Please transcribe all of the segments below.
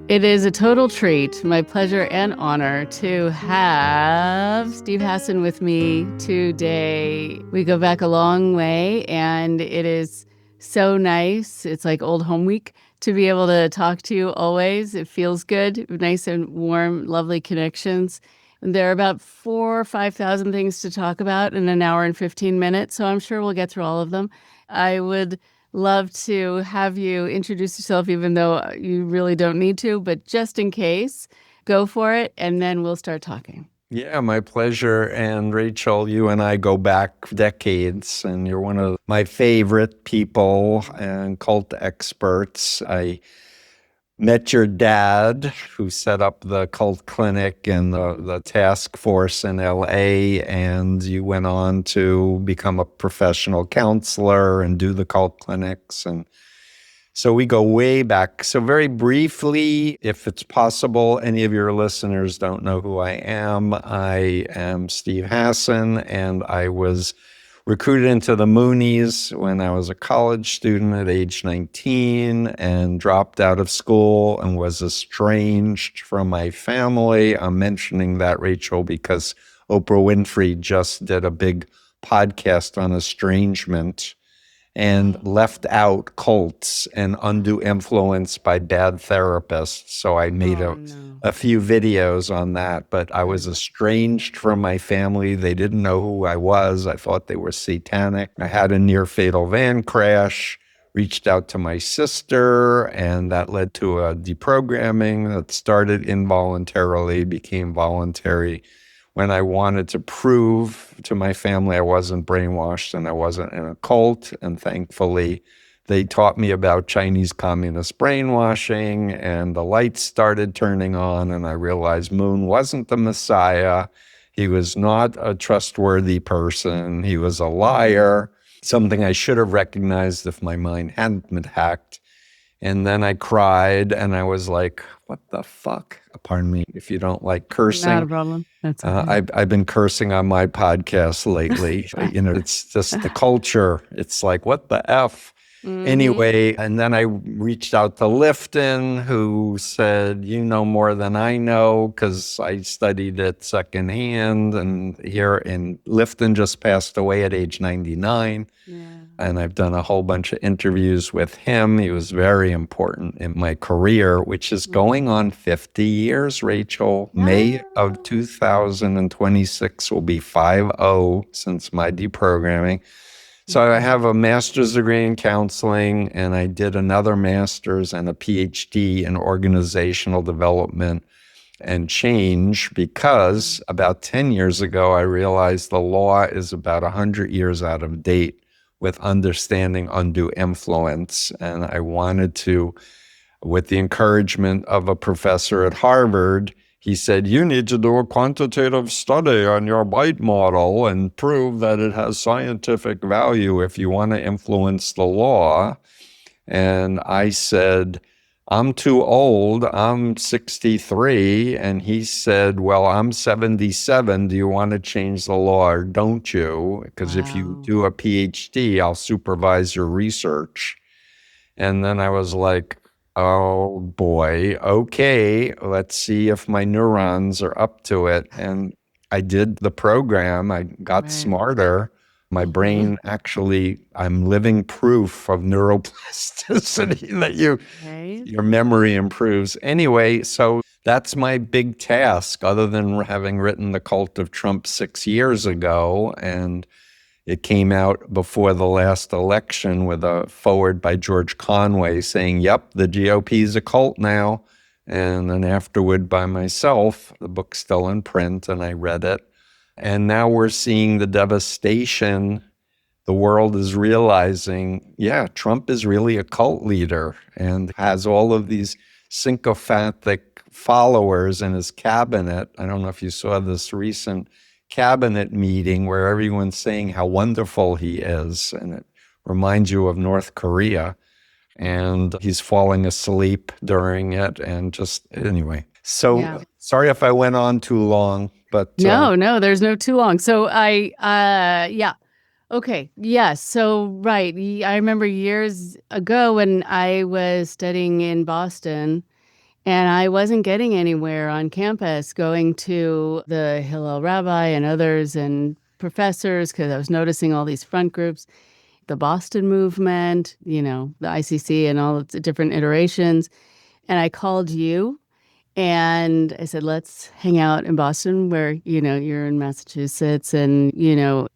It is a total treat, my pleasure and honor to have Steve Hassan with me today. We go back a long way, and it is so nice. It's like old home week to be able to talk to you always. It feels good, nice and warm, lovely connections. There are about 4 or 5,000 things to talk about in an hour and 15 minutes, so I'm sure we'll get through all of them. I would love to have you introduce yourself, even though you really don't need to, but just in case, go for it, and then we'll start talking. Yeah, my pleasure. And Rachel, you and I go back decades, and you're one of my favorite people and cult experts. I met your dad, who set up the cult clinic and the task force in LA, and you went on to become a professional counselor and do the cult clinics. And so we go way back. So very briefly, if it's possible, any of your listeners don't know who I am Steve Hassan, and I was recruited into the Moonies when I was a college student at age 19 and dropped out of school and was estranged from my family. I'm mentioning that, Rachel, because Oprah Winfrey just did a big podcast on estrangement and left out cults and undue influence by bad therapists. So I made a few videos on that, but I was estranged from my family. They didn't know who I was. I thought they were satanic. I had a near fatal van crash, reached out to my sister, and that led to a deprogramming that started involuntarily, became voluntary, when I wanted to prove to my family I wasn't brainwashed and I wasn't in a cult. And thankfully, they taught me about Chinese communist brainwashing, and the lights started turning on, and I realized Moon wasn't the Messiah. He was not a trustworthy person. He was a liar, something I should have recognized if my mind hadn't been hacked. And then I cried, and I was like, what the fuck? Pardon me if you don't like cursing. Not a problem. That's okay. I've been cursing on my podcast lately. It's just the culture. It's like, what the F? Anyway, and then I reached out to Lifton, who said, you know more than I know, because I studied it secondhand. And Lifton just passed away at age 99. Yeah. And I've done a whole bunch of interviews with him. He was very important in my career, which is going on 50 years, Rachel. May of 2026 will be 50 since my deprogramming. So I have a master's degree in counseling, and I did another master's and a Ph.D. in organizational development and change, because about 10 years ago, I realized the law is about 100 years out of date with understanding undue influence. And I wanted to, with the encouragement of a professor at Harvard, he said, you need to do a quantitative study on your bite model and prove that it has scientific value if you want to influence the law. And I said, I'm too old. I'm 63. And he said, well, I'm 77. Do you want to change the law or don't you? Because if you do a PhD, I'll supervise your research. And then I was like, oh boy, okay, let's see if my neurons are up to it. And I did the program. I got smarter. My brain actually, I'm living proof of neuroplasticity that your memory improves. Anyway, so that's my big task, other than having written The Cult of Trump 6 years ago. And it came out before the last election with a forward by George Conway saying, yep, the GOP is a cult now. And then afterward by myself, the book's still in print, and I read it. And now we're seeing the devastation. The world is realizing, yeah, Trump is really a cult leader and has all of these sycophantic followers in his cabinet. I don't know if you saw this recent cabinet meeting where everyone's saying how wonderful he is, and it reminds you of North Korea, and he's falling asleep during it, and just anyway. So sorry if I went on too long, but no, there's no too long. So okay, yes. So right, I remember years ago when I was studying in Boston, And I wasn't getting anywhere on campus going to the Hillel Rabbi and others and professors because I was noticing all these front groups, the Boston movement, the ICC and all its different iterations. And I called you and I said, let's hang out in Boston where, you're in Massachusetts. And,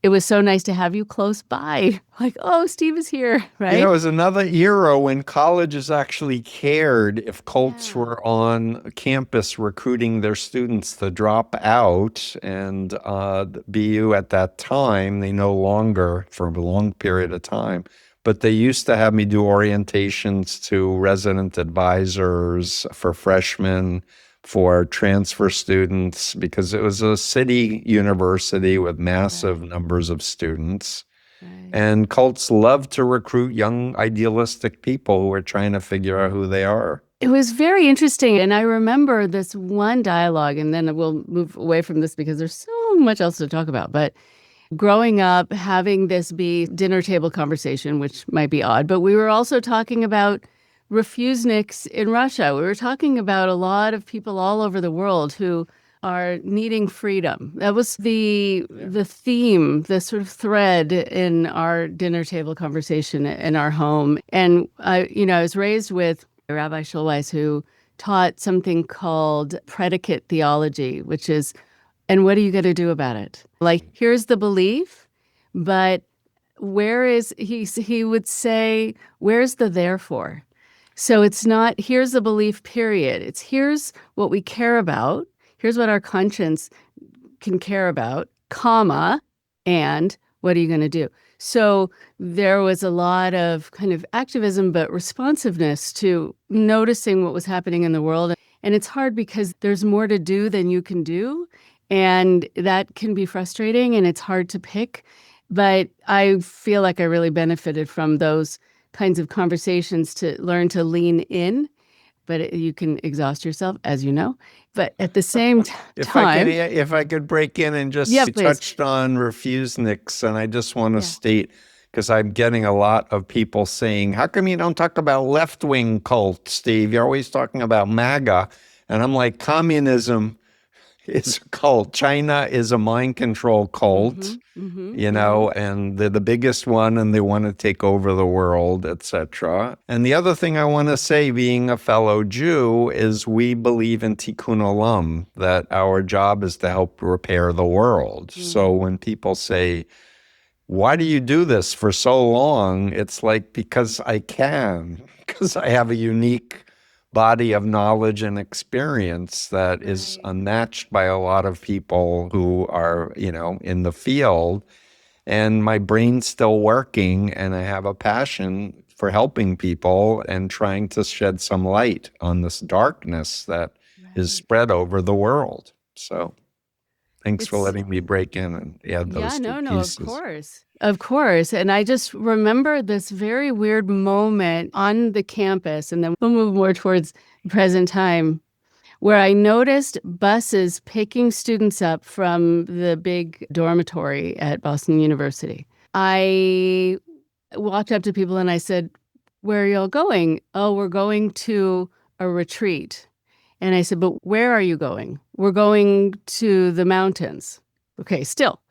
it was so nice to have you close by. Like, oh, Steve is here, right? It was another era when colleges actually cared if cults Yeah. were on campus recruiting their students to drop out. And the BU at that time, they no longer, for a long period of time, but they used to have me do orientations to resident advisors for freshmen, for transfer students, because it was a city university with massive numbers of students. Right. And cults love to recruit young, idealistic people who are trying to figure out who they are. It was very interesting. And I remember this one dialogue, and then we'll move away from this because there's so much else to talk about. But growing up, having this be dinner table conversation, which might be odd, but we were also talking about refuseniks in Russia. We were talking about a lot of people all over the world who are needing freedom. That was the theme, the sort of thread in our dinner table conversation in our home. And I was raised with Rabbi Schulweis, who taught something called predicate theology, which is, and what are you going to do about it? Like, here's the belief, but he would say, where's the therefore? So it's not, here's the belief, period. It's here's what we care about. Here's what our conscience can care about, comma, and what are you going to do? So there was a lot of kind of activism, but responsiveness to noticing what was happening in the world. And it's hard because there's more to do than you can do. And that can be frustrating and it's hard to pick. But I feel like I really benefited from those kinds of conversations to learn to lean in. But you can exhaust yourself, as you know. But at the same time... If I could break in and just touched on refuseniks, and I just want to state, because I'm getting a lot of people saying, how come you don't talk about left-wing cults, Steve? You're always talking about MAGA. And I'm like, communism is a cult. China is a mind control cult, and they're the biggest one and they want to take over the world, etc. And the other thing I want to say, being a fellow Jew, is we believe in tikkun olam, that our job is to help repair the world. So when people say, why do you do this for so long? It's like, because I can, because I have a unique body of knowledge and experience that is unmatched by a lot of people who are, in the field. And my brain's still working, and I have a passion for helping people and trying to shed some light on this darkness that is spread over the world. So thanks for letting me break in and add those two pieces. Of course. And I just remember this very weird moment on the campus, and then we'll move more towards the present time, where I noticed buses picking students up from the big dormitory at Boston University. I walked up to people and I said, where are y'all going? Oh, we're going to a retreat. And I said, but where are you going? We're going to the mountains. Okay, still.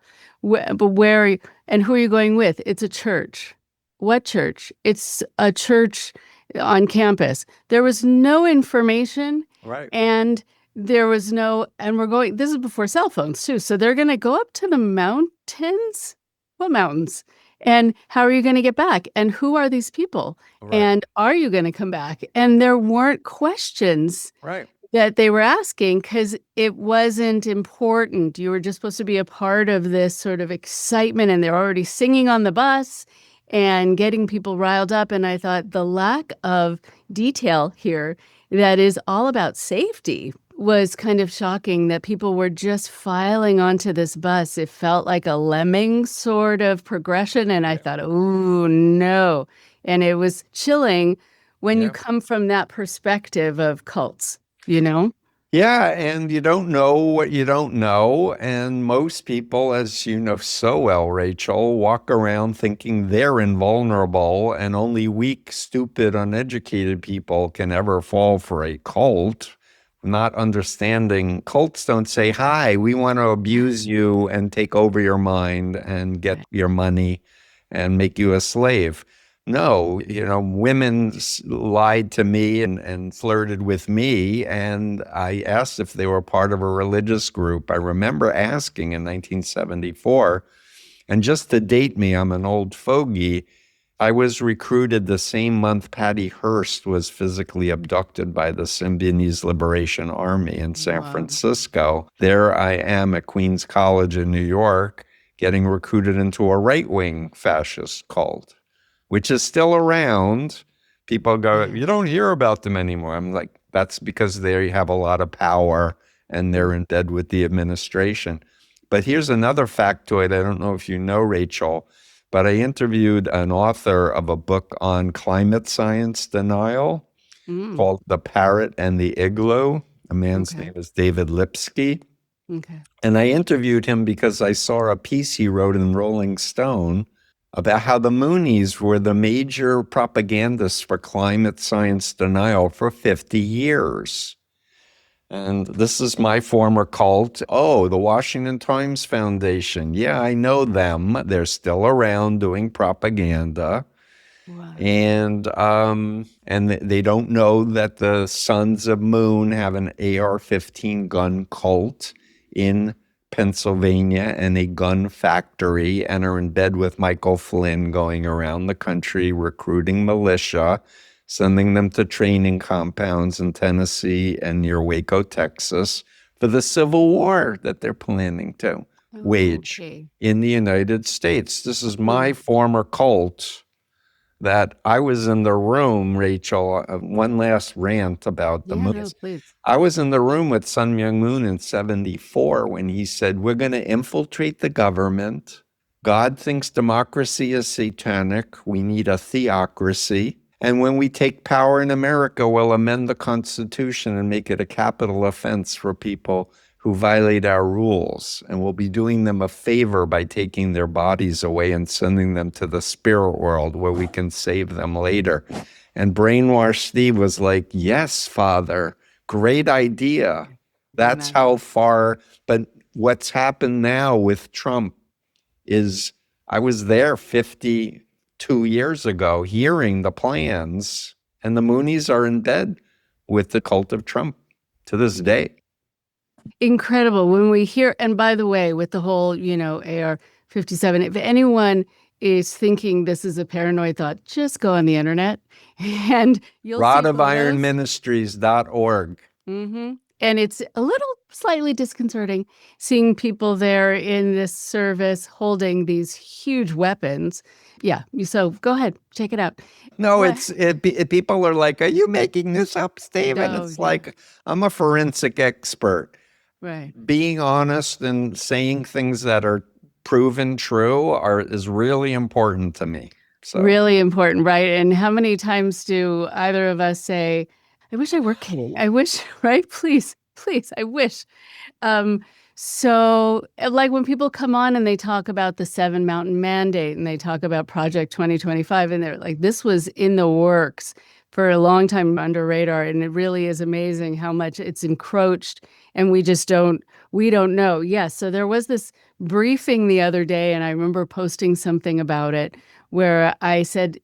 But where are you? And who are you going with? It's a church. What church? It's a church on campus. There was no information. Right. And there was no, and we're going, this is before cell phones too. So they're going to go up to the mountains. What mountains? And how are you going to get back? And who are these people? Right. And are you going to come back? And there weren't questions. Right. That they were asking because it wasn't important. You were just supposed to be a part of this sort of excitement, and they're already singing on the bus and getting people riled up. And I thought the lack of detail here that is all about safety was kind of shocking, that people were just filing onto this bus. It felt like a lemming sort of progression. And I thought, ooh, no. And it was chilling when you come from that perspective of cults. Yeah, and you don't know what you don't know. And most people, as you know so well, Rachel, walk around thinking they're invulnerable, and only weak, stupid, uneducated people can ever fall for a cult. not understanding. Cults don't say, hi, we want to abuse you and take over your mind and get your money and make you a slave. No, women lied to me and flirted with me. And I asked if they were part of a religious group. I remember asking in 1974. And just to date me, I'm an old fogey. I was recruited the same month Patty Hearst was physically abducted by the Symbionese Liberation Army in San Francisco. There I am at Queens College in New York, getting recruited into a right-wing fascist cult, which is still around. People go, you don't hear about them anymore. I'm like, that's because they have a lot of power and they're in bed with the administration. But here's another factoid. I don't know if you know, Rachel, but I interviewed an author of a book on climate science denial called The Parrot and the Igloo. A man's name is David Lipsky. And I interviewed him because I saw a piece he wrote in Rolling Stone about how the Moonies were the major propagandists for climate science denial for 50 years. And this is my former cult. Oh, the Washington Times Foundation. Yeah, I know them. They're still around doing propaganda. Wow. And they don't know that the Sons of Moon have an AR-15 gun cult in Pennsylvania and a gun factory, and are in bed with Michael Flynn, going around the country recruiting militia, sending them to training compounds in Tennessee and near Waco, Texas, for the Civil War that they're planning to wage in the United States. This is my former cult that I was in the room, Rachel. One last rant about the Moonies. No, please. I was in the room with Sun Myung Moon in 1974 when he said, we're going to infiltrate the government. God thinks democracy is satanic. We need a theocracy. And when we take power in America, we'll amend the Constitution and make it a capital offense for people who violate our rules. And we'll be doing them a favor by taking their bodies away and sending them to the spirit world where we can save them later. And Brainwashed Steve was like, yes, Father, great idea. That's how far. But what's happened now with Trump is, I was there 52 years ago hearing the plans, and the Moonies are in bed with the cult of Trump to this day. Incredible. When we hear, and by the way, with the whole, AR-57, if anyone is thinking this is a paranoid thought, just go on the internet and you'll see rodofironministries.org. And it's a little slightly disconcerting seeing people there in this service holding these huge weapons. Yeah. So go ahead, check it out. No, people are like, are you making this up, Steven? It's like, I'm a forensic expert. Right. Being honest and saying things that are proven true is really important to me. So. Really important, right? And how many times do either of us say, I wish I were kidding. I wish, right? Please, I wish. So like when people come on and they talk about the 7 Mountain Mandate and they talk about Project 2025, and they're like, this was in the works for a long time under radar. And it really is amazing how much it's encroached and we don't know. Yes. So there was this briefing the other day, and I remember posting something about it where I said,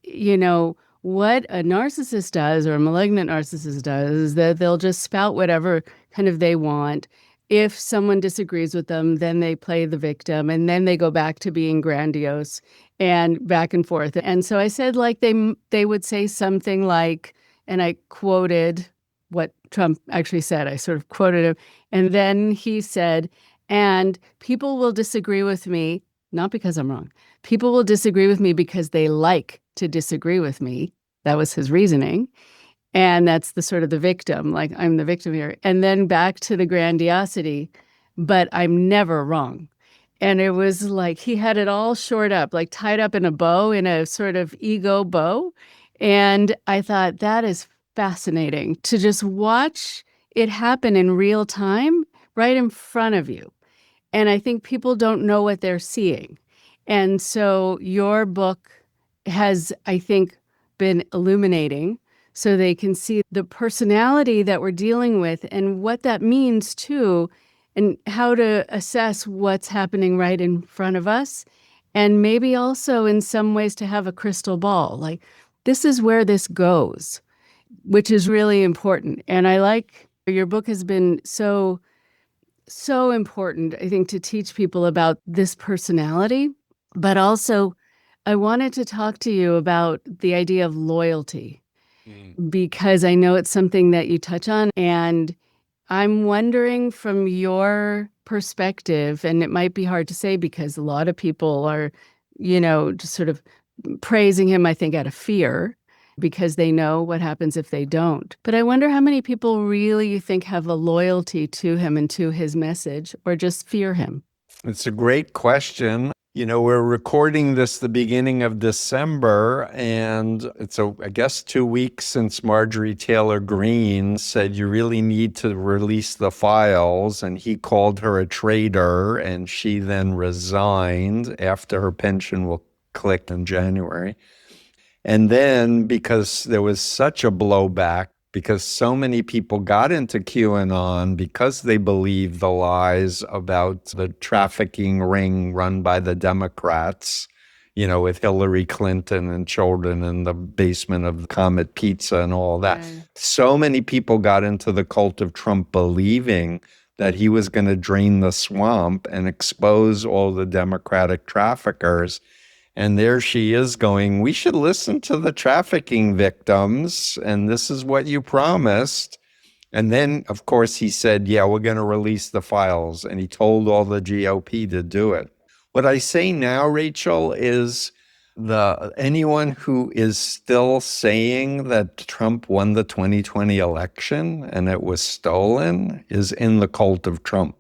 what a narcissist does, or a malignant narcissist does, is that they'll just spout whatever kind of they want. If someone disagrees with them, then they play the victim, and then they go back to being grandiose and back and forth. And so I said, like, they would say something like, and I quoted what Trump actually said. I sort of quoted him. And then he said, and people will disagree with me, not because I'm wrong. People will disagree with me because they like to disagree with me. That was his reasoning. And that's the sort of the victim, like I'm the victim here. And then back to the grandiosity, but I'm never wrong. And it was like he had it all shored up, like tied up in a bow, in a sort of ego bow. And I thought that is fascinating to just watch it happen in real time right in front of you. And I think people don't know what they're seeing. And so your book has, I think, been illuminating so they can see the personality that we're dealing with and what that means too, and how to assess what's happening right in front of us. And maybe also in some ways to have a crystal ball, like this is where this goes, which is really important. And I like your book has been so important, I think, to teach people about this personality. But also, I wanted to talk to you about the idea of loyalty because I know it's something that you touch on. And I'm wondering from your perspective, and it might be hard to say because a lot of people are, just sort of praising him, I think, out of fear because they know what happens if they don't. But I wonder how many people really you think have a loyalty to him and to his message or just fear him. It's a great question. We're recording this the beginning of December, and it's, I guess, 2 weeks since Marjorie Taylor Greene said you really need to release the files, and he called her a traitor, and she then resigned after her pension will click in January. And then because there was such a blowback, because so many people got into QAnon because they believed the lies about the trafficking ring run by the Democrats, with Hillary Clinton and children in the basement of Comet Pizza and all that. Right. So many people got into the cult of Trump believing that he was going to drain the swamp and expose all the Democratic traffickers. And there she is going, we should listen to the trafficking victims, and this is what you promised. And then, of course, he said, yeah, we're going to release the files. And he told all the GOP to do it. What I say now, Rachel, is anyone who is still saying that Trump won the 2020 election and it was stolen is in the cult of Trump.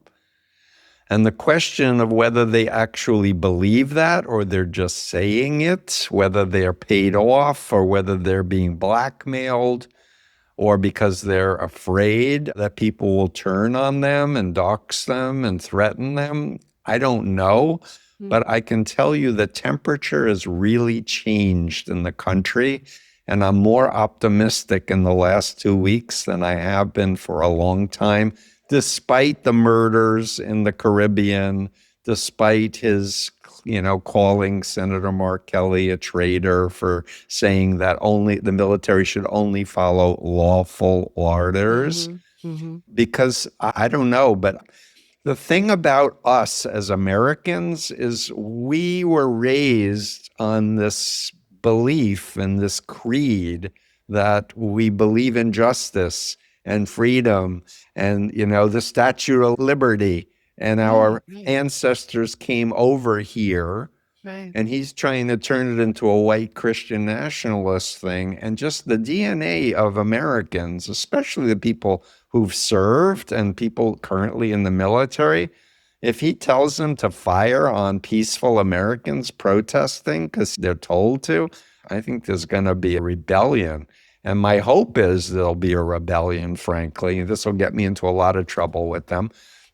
And the question of whether they actually believe that or they're just saying it, whether they're paid off or whether they're being blackmailed or because they're afraid that people will turn on them and dox them and threaten them, I don't know. But I can tell you the temperature has really changed in the country. And I'm more optimistic in the last 2 weeks than I have been for a long time. Despite the murders in the Caribbean, despite his, calling Senator Mark Kelly a traitor for saying that only the military should only follow lawful orders. Because I don't know, but the thing about us as Americans is we were raised on this belief and this creed that we believe in justice and freedom and, the Statue of Liberty. And our ancestors came over here. Right. And he's trying to turn it into a white Christian nationalist thing. And just the DNA of Americans, especially the people who've served and people currently in the military, if he tells them to fire on peaceful Americans protesting because they're told to, I think there's going to be a rebellion. And my hope is there'll be a rebellion, frankly. This will get me into a lot of trouble with them.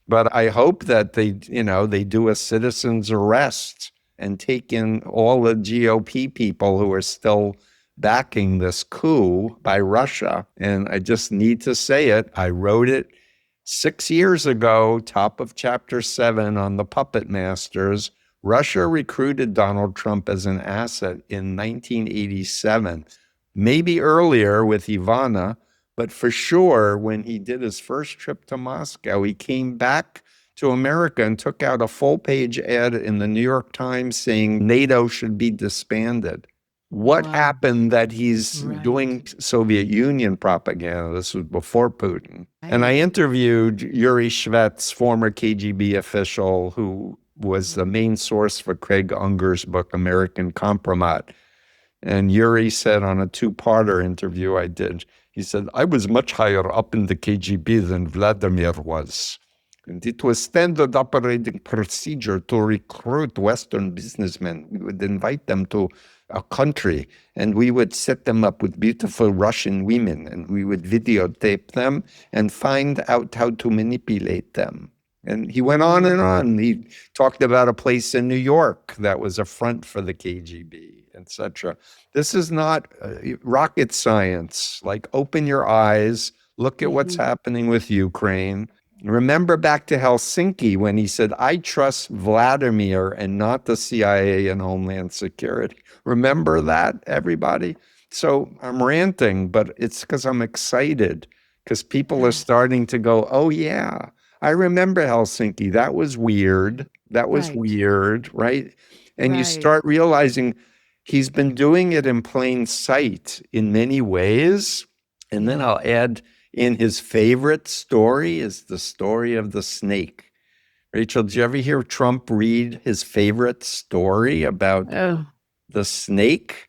But I hope that they do a citizen's arrest and take in all the GOP people who are still backing this coup by Russia. And I just need to say it. I wrote it 6 years ago, top of chapter 7 on the puppet masters. Russia recruited Donald Trump as an asset in 1987. Maybe earlier with Ivana, but for sure when he did his first trip to Moscow, he came back to America and took out a full-page ad in the New York Times saying NATO should be disbanded. What happened that he's doing Soviet Union propaganda? This was before Putin. And I interviewed Yuri Shvets, former KGB official who was the main source for Craig Unger's book, American Compromat. And Yuri said on a 2-parter interview I did, he said, I was much higher up in the KGB than Vladimir was. And it was standard operating procedure to recruit Western businessmen. We would invite them to a country and we would set them up with beautiful Russian women and we would videotape them and find out how to manipulate them. And he went on and on. He talked about a place in New York that was a front for the KGB. etc. This is not rocket science. Like, open your eyes, look at what's happening with Ukraine. Remember back to Helsinki when he said, I trust Vladimir and not the CIA and Homeland Security. Remember that, everybody? So I'm ranting, but it's because I'm excited, because people are starting to go, oh, yeah, I remember Helsinki. That was weird. That was Right. weird, right? And you Right. start realizing he's been doing it in plain sight in many ways. And then I'll add in his favorite story is the story of the snake. Rachel, did you ever hear Trump read his favorite story about Oh, the snake?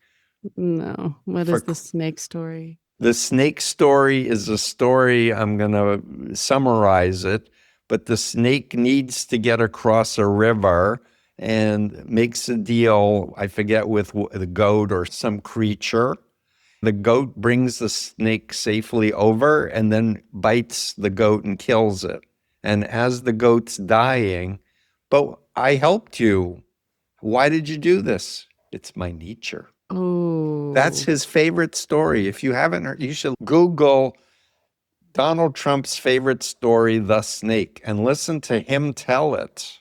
no. What For is the snake story? the snake story is a story, I'm going to summarize it, but the snake needs to get across a river and makes a deal, I forget, with the goat or some creature. The goat brings the snake safely over and then bites the goat and kills it. And as the goat's dying, but I helped you. Why did you do this? It's my nature. That's Oh, his favorite story. If you haven't heard, you should Google Donald Trump's favorite story, The Snake, and listen to him tell it.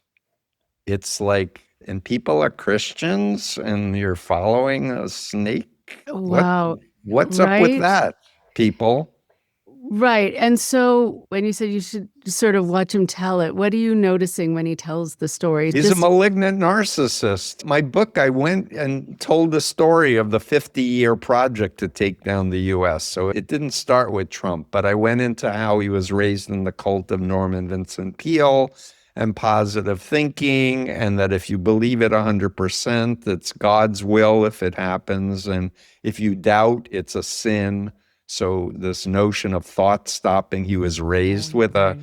It's like, and people are Christians and you're following a snake? wow. What's up with Right? that, people? Right. And so when you said you should sort of watch him tell it, what are you noticing when he tells the story? He's a Just, malignant narcissist. My book, I went and told the story of the 50-year project to take down the US. So it didn't start with Trump, but I went into how he was raised in the cult of Norman Vincent Peale and positive thinking, and that if you believe it 100%, it's God's will if it happens. And if you doubt, it's a sin. So this notion of thought stopping, he was raised with a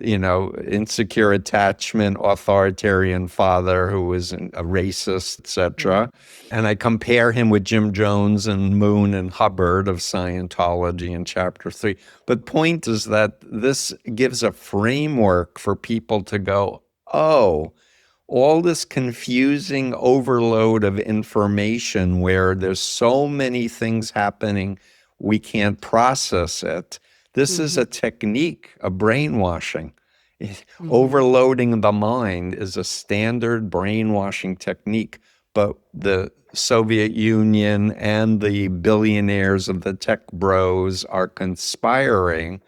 insecure attachment, authoritarian father who was a racist, etc. And I compare him with Jim Jones and Moon and Hubbard of Scientology in chapter 3. But point is that this gives a framework for people to go, oh, all this confusing overload of information where there's so many things happening, we can't process it. This is a technique of brainwashing. Overloading the mind is a standard brainwashing technique, but the Soviet Union and the billionaires of the tech bros are conspiring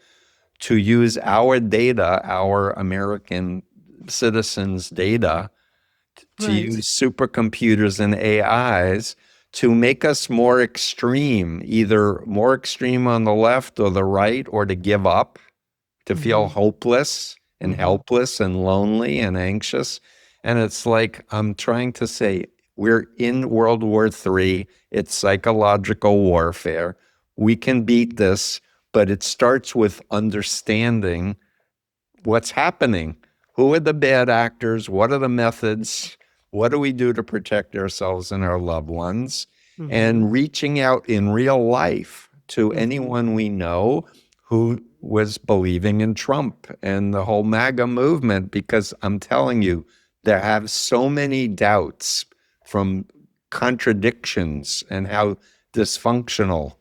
to use our data, our American citizens' data, to use supercomputers and AIs to make us more extreme, either more extreme on the left or the right, or to give up, to feel hopeless and helpless and lonely and anxious. And it's like, I'm trying to say, we're in World War III. It's psychological warfare. We can beat this, but it starts with understanding what's happening. Who are the bad actors? What are the methods? What do we do to protect ourselves and our loved ones? And reaching out in real life to anyone we know who was believing in Trump and the whole MAGA movement, because I'm telling you, there have so many doubts from contradictions and how dysfunctional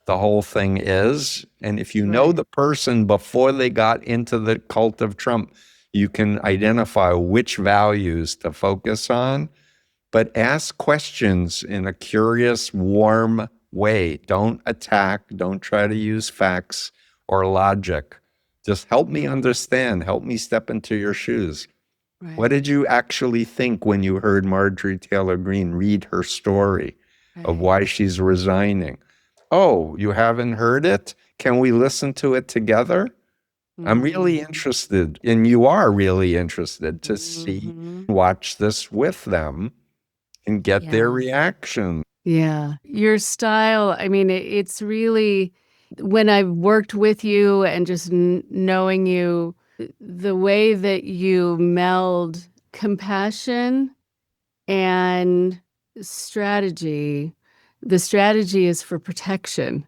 the whole thing is. And if you know the person before they got into the cult of Trump, you can identify which values to focus on, but ask questions in a curious, warm way. Don't attack. Don't try to use facts or logic. Just help me understand. Help me step into your shoes. What did you actually think when you heard Marjorie Taylor Greene read her story of why she's resigning? Oh, you haven't heard it? Can we listen to it together? I'm really interested, and you are really interested to see, watch this with them and get their reaction. Yeah. Your style, I mean, it's really, when I've worked with you and just knowing you, the way that you meld compassion and strategy, the strategy is for protection,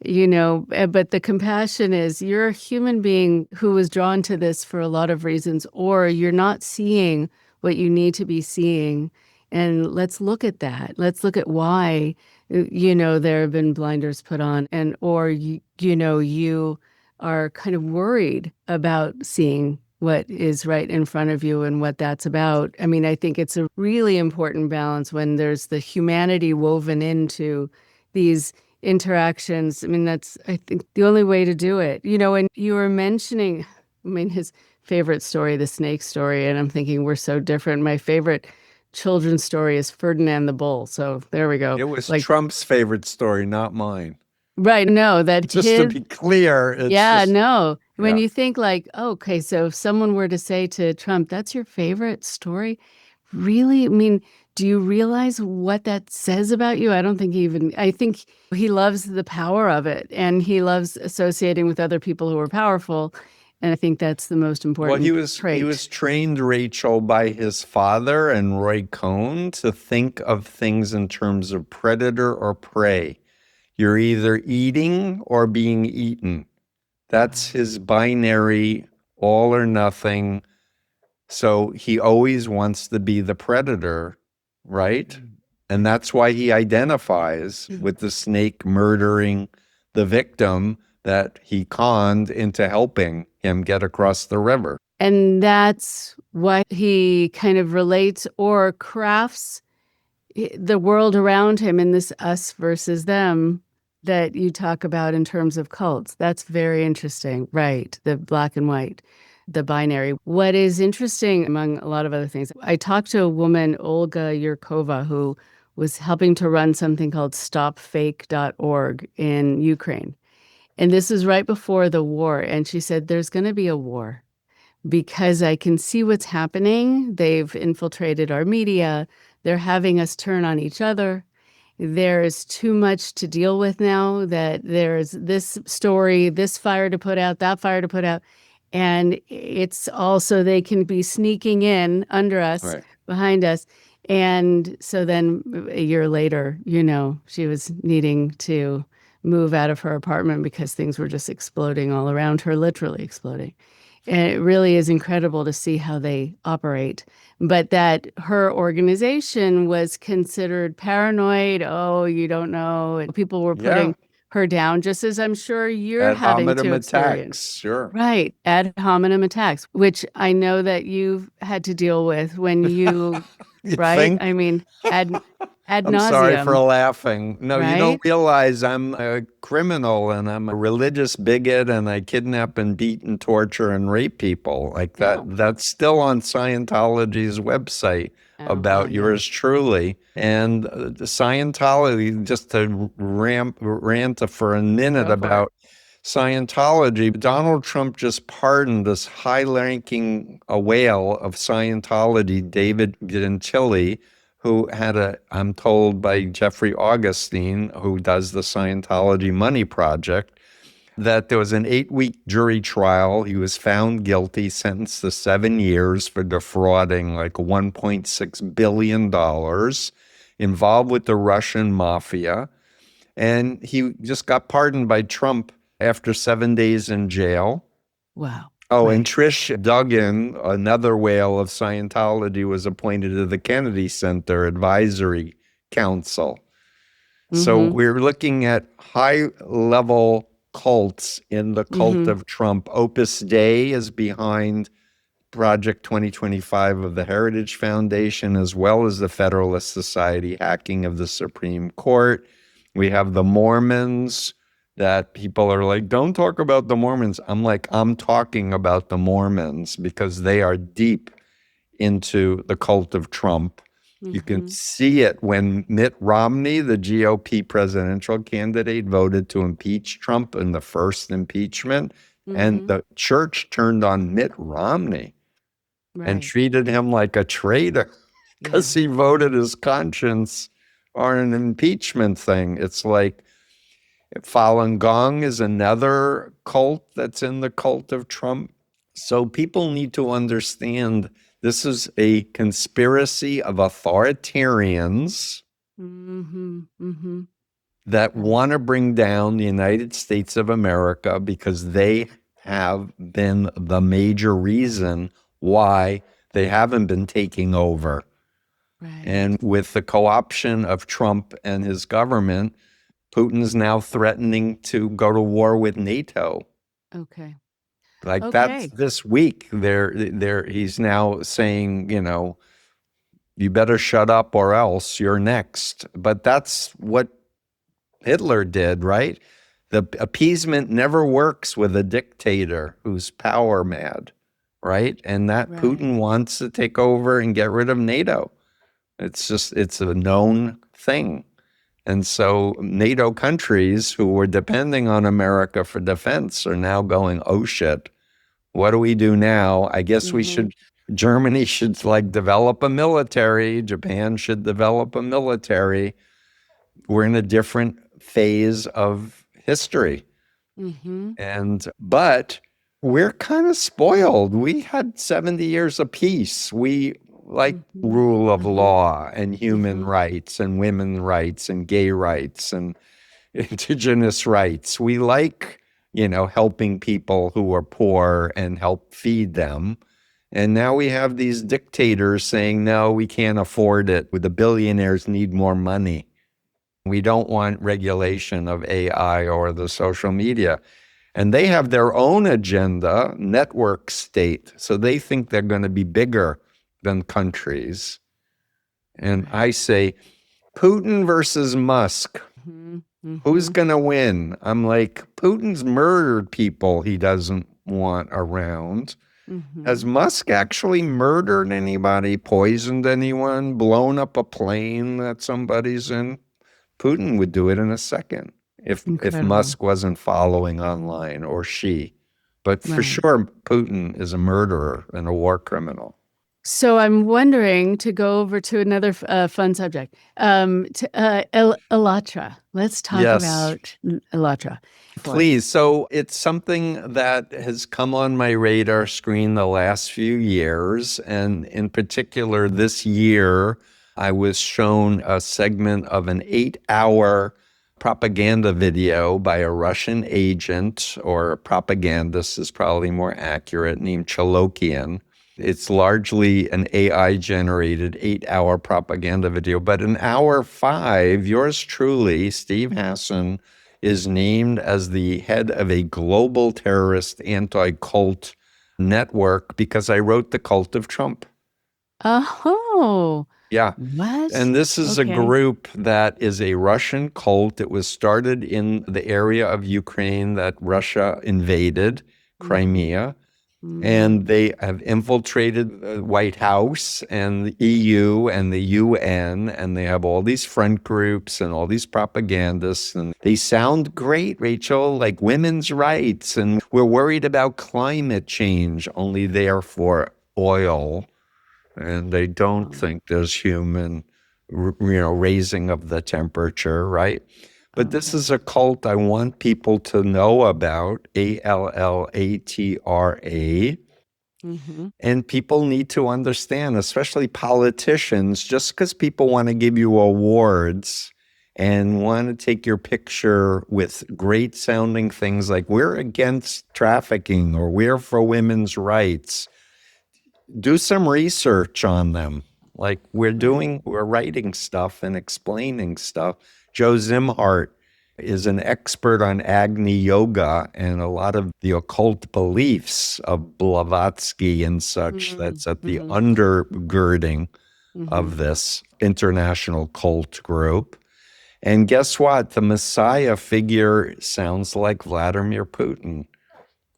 but the compassion is you're a human being who was drawn to this for a lot of reasons, or you're not seeing what you need to be seeing. And let's look at that. Let's look at why, there have been blinders put on, or you are kind of worried about seeing what is right in front of you and what that's about. I mean, I think it's a really important balance when there's the humanity woven into these interactions. I mean, that's, I think, the only way to do it. And you were mentioning, I mean, his favorite story, the snake story, and I'm thinking we're so different. My favorite children's story is Ferdinand the Bull. So there we go. It was Trump's favorite story, not mine. Right. No, that Just to be clear, it's just... No. When Yeah. you think like, okay, so if someone were to say to Trump, that's your favorite story, really? I mean, do you realize what that says about you? I think he loves the power of it, and he loves associating with other people who are powerful. And I think that's the most important trait. He was trained, Rachel, by his father and Roy Cohn to think of things in terms of predator or prey. You're either eating or being eaten. That's his binary, all or nothing. So he always wants to be the predator, right? And that's why he identifies with the snake murdering the victim that he conned into helping him get across the river. And that's why he kind of relates or crafts the world around him in this us versus them that you talk about in terms of cults. That's very interesting, right? The black and white, the binary. What is interesting, among a lot of other things, I talked to a woman, Olga Yurkova, who was helping to run something called stopfake.org in Ukraine. And this was right before the war. And she said, there's going to be a war because I can see what's happening. They've infiltrated our media. They're having us turn on each other. There is too much to deal with now, that there's this story, this fire to put out, that fire to put out. And it's also they can be sneaking in under us, right, behind us. And so then a year later, she was needing to move out of her apartment because things were just exploding all around her, literally exploding. And it really is incredible to see how they operate. But that her organization was considered paranoid. Oh, you don't know. And people were putting her down, just as I'm sure you're having to experience. Attacks, sure. Right. Ad hominem attacks, which I know that you've had to deal with when you, right? Think? I mean, ad nauseum. I'm sorry for laughing. No, right? You don't realize I'm a criminal and I'm a religious bigot and I kidnap and beat and torture and rape people. Like that. No. That's still on Scientology's website about yours truly. And the Scientology, just to rant for a minute about Scientology, Donald Trump just pardoned this high-ranking whale of Scientology, David Gentili, who had I'm told by Jeffrey Augustine, who does the Scientology Money Project, that there was an 8-week jury trial. He was found guilty, sentenced to 7 years for defrauding like $1.6 billion, involved with the Russian mafia. And he just got pardoned by Trump after 7 days in jail. Wow. Oh, and Trish Duggan, another whale of Scientology, was appointed to the Kennedy Center Advisory Council. So we're looking at high-level cults in the cult of Trump. Opus Dei is behind Project 2025 of the Heritage Foundation, as well as the Federalist Society hacking of the Supreme Court. We have the Mormons, that people are like, don't talk about the Mormons. I'm like, I'm talking about the Mormons because they are deep into the cult of Trump. You can see it when Mitt Romney, the GOP presidential candidate, voted to impeach Trump in the first impeachment. And the church turned on Mitt Romney and treated him like a traitor because he voted his conscience on an impeachment thing. It's like, Falun Gong is another cult that's in the cult of Trump. So people need to understand this is a conspiracy of authoritarians that want to bring down the United States of America because they have been the major reason why they haven't been taking over. Right. And with the co-option of Trump and his government, Putin's now threatening to go to war with NATO. Okay. Like that's Okay. this week. He's now saying, you better shut up or else you're next. But that's what Hitler did, right? The appeasement never works with a dictator who's power mad, right? And that Right. Putin wants to take over and get rid of NATO. It's a known thing. And so NATO countries who were depending on America for defense are now going, oh shit, what do we do now? I guess Germany should develop a military. Japan should develop a military. We're in a different phase of history. But we're kind of spoiled. We had 70 years of peace. We like rule of law and human rights and women's rights and gay rights and indigenous rights. We like, helping people who are poor and help feed them. And now we have these dictators saying, no, we can't afford it. The billionaires need more money. We don't want regulation of AI or the social media. And they have their own agenda, network state. So they think they're going to be bigger than countries. And I say, Putin versus Musk. Who's going to win? I'm like, Putin's murdered people he doesn't want around. Has Musk actually murdered anybody, poisoned anyone, blown up a plane that somebody's in? Putin would do it in a second if Musk wasn't following online, or she. But for sure, Putin is a murderer and a war criminal. So I'm wondering, to go over to another fun subject, Elattra. Let's talk about Elattra. Please. So it's something that has come on my radar screen the last few years. And in particular, this year, I was shown a segment of an 8-hour propaganda video by a Russian agent, or a propagandist is probably more accurate, named Chalokian. It's largely an AI-generated 8-hour propaganda video. But in hour 5, yours truly, Steve Hassan, is named as the head of a global terrorist anti-cult network because I wrote The Cult of Trump. Oh. Yeah. What? And this is a group that is a Russian cult. It was started in the area of Ukraine that Russia invaded, Crimea. And they have infiltrated the White House and the EU and the UN, and they have all these front groups and all these propagandists. And they sound great, Rachel, like women's rights. And we're worried about climate change, only there for oil. And they don't think there's human, raising of the temperature, right? But this is a cult I want people to know about, Allatra. And people need to understand, especially politicians, just because people want to give you awards and want to take your picture with great sounding things like we're against trafficking or we're for women's rights, do some research on them. Like we're writing stuff and explaining stuff. Joe Zimhart is an expert on Agni Yoga and a lot of the occult beliefs of Blavatsky and such. That's at the undergirding of this international cult group. And guess what? The Messiah figure sounds like Vladimir Putin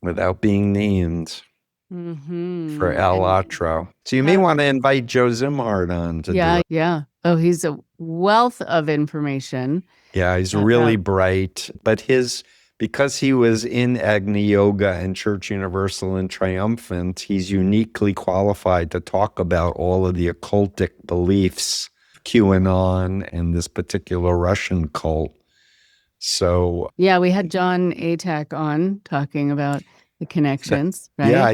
without being named. For Allatra. So you may want to invite Joe Zimhart on to do it. Yeah. Oh, he's a wealth of information. Yeah, he's really bright. But because he was in Agni Yoga and Church Universal and Triumphant, he's uniquely qualified to talk about all of the occultic beliefs, QAnon and this particular Russian cult. So yeah, we had John Atack on talking about the connections, right? Yeah,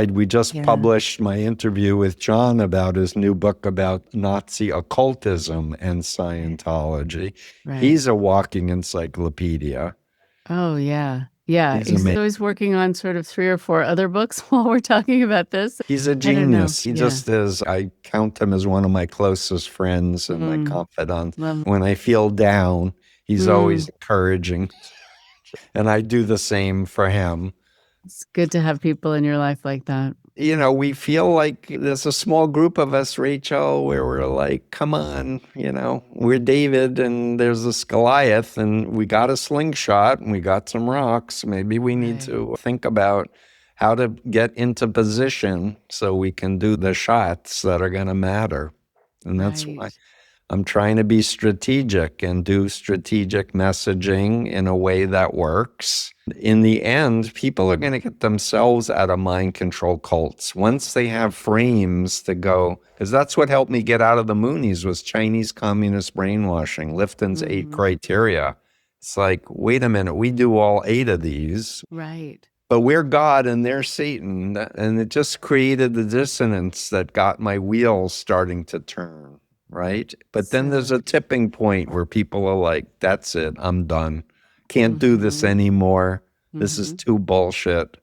we just published my interview with John about his new book about Nazi occultism and Scientology. He's a walking encyclopedia. Oh, yeah. Yeah, He's he's amazing. always working on sort of 3 or 4 other books while we're talking about this. He's a I don't know. genius. He Yeah. just is. I count him as one of my closest friends and my confidant. When I feel down, he's always encouraging. And I do the same for him. It's good to have people in your life like that. You know, we feel like there's a small group of us, Rachel, where we're like, come on, you know, we're David and there's this Goliath and we got a slingshot and we got some rocks. Maybe we need to think about how to get into position so we can do the shots that are going to matter. And that's why I'm trying to be strategic and do strategic messaging in a way that works. In the end, people are going to get themselves out of mind control cults once they have frames to go, because that's what helped me get out of the Moonies was Chinese communist brainwashing, Lifton's 8 criteria. It's like, wait a minute, we do all 8 of these. Right. But we're God and they're Satan. And it just created the dissonance that got my wheels starting to turn. Right. But then there's a tipping point where people are like, that's it. I'm done. Can't do this anymore. This is too bullshit.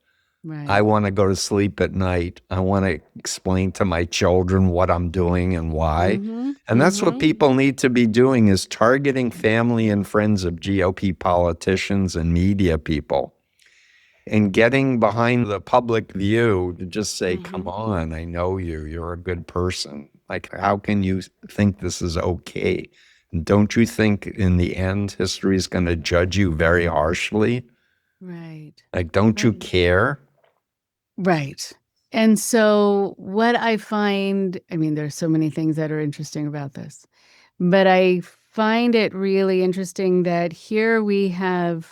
Right. I want to go to sleep at night. I want to explain to my children what I'm doing and why. And that's what people need to be doing is targeting family and friends of GOP politicians and media people. And getting behind the public view to just say, come on, I know you, you're a good person. Like, how can you think this is okay? And don't you think in the end, history is going to judge you very harshly? Right. Like, don't you care? Right. And so what I find, I mean, there's so many things that are interesting about this, but I find it really interesting that here we have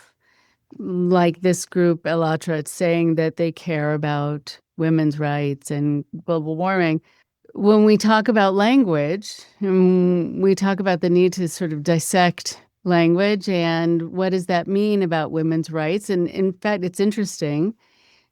like this group, Ellatra, saying that they care about women's rights and global warming. When we talk about language, we talk about the need to sort of dissect language and what does that mean about women's rights. And in fact, it's interesting.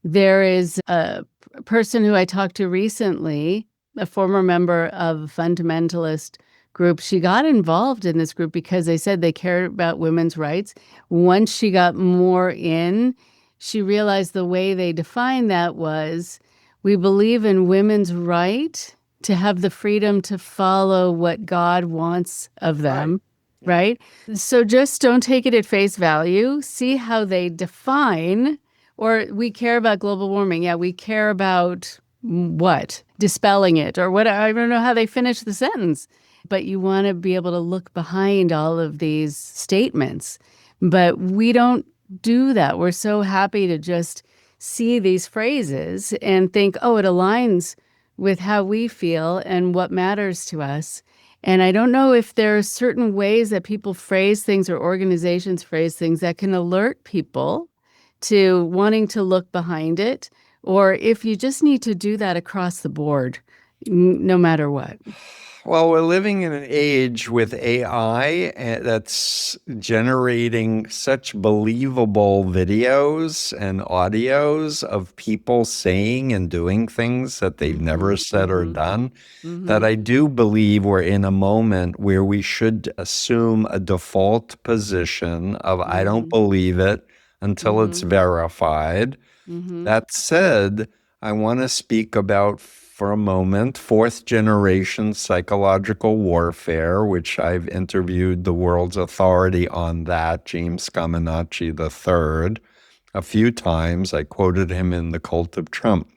There is a person who I talked to recently, a former member of a fundamentalist group. She got involved in this group because they said they cared about women's rights. Once she got more in, she realized the way they defined that was, we believe in women's right to have the freedom to follow what God wants of them, right? So just don't take it at face value. See how they define, or we care about global warming. Yeah, we care about what? Dispelling it, or what? I don't know how they finish the sentence. But you want to be able to look behind all of these statements. But we don't do that. We're so happy to just see these phrases and think, oh, it aligns with how we feel and what matters to us. And I don't know if there are certain ways that people phrase things or organizations phrase things that can alert people to wanting to look behind it, or if you just need to do that across the board, no matter what. Well, we're living in an age with AI that's generating such believable videos and audios of people saying and doing things that they've never said or done, that I do believe we're in a moment where we should assume a default position of I don't believe it until it's verified. That said, I want to speak about for a moment, 4th generation psychological warfare, which I've interviewed the world's authority on that, James Scaramucci III, a few times. I quoted him in The Cult of Trump.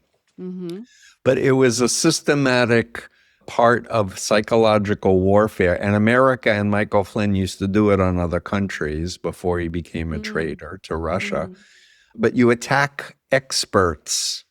But it was a systematic part of psychological warfare. And America and Michael Flynn used to do it on other countries before he became a traitor to Russia. But you attack experts.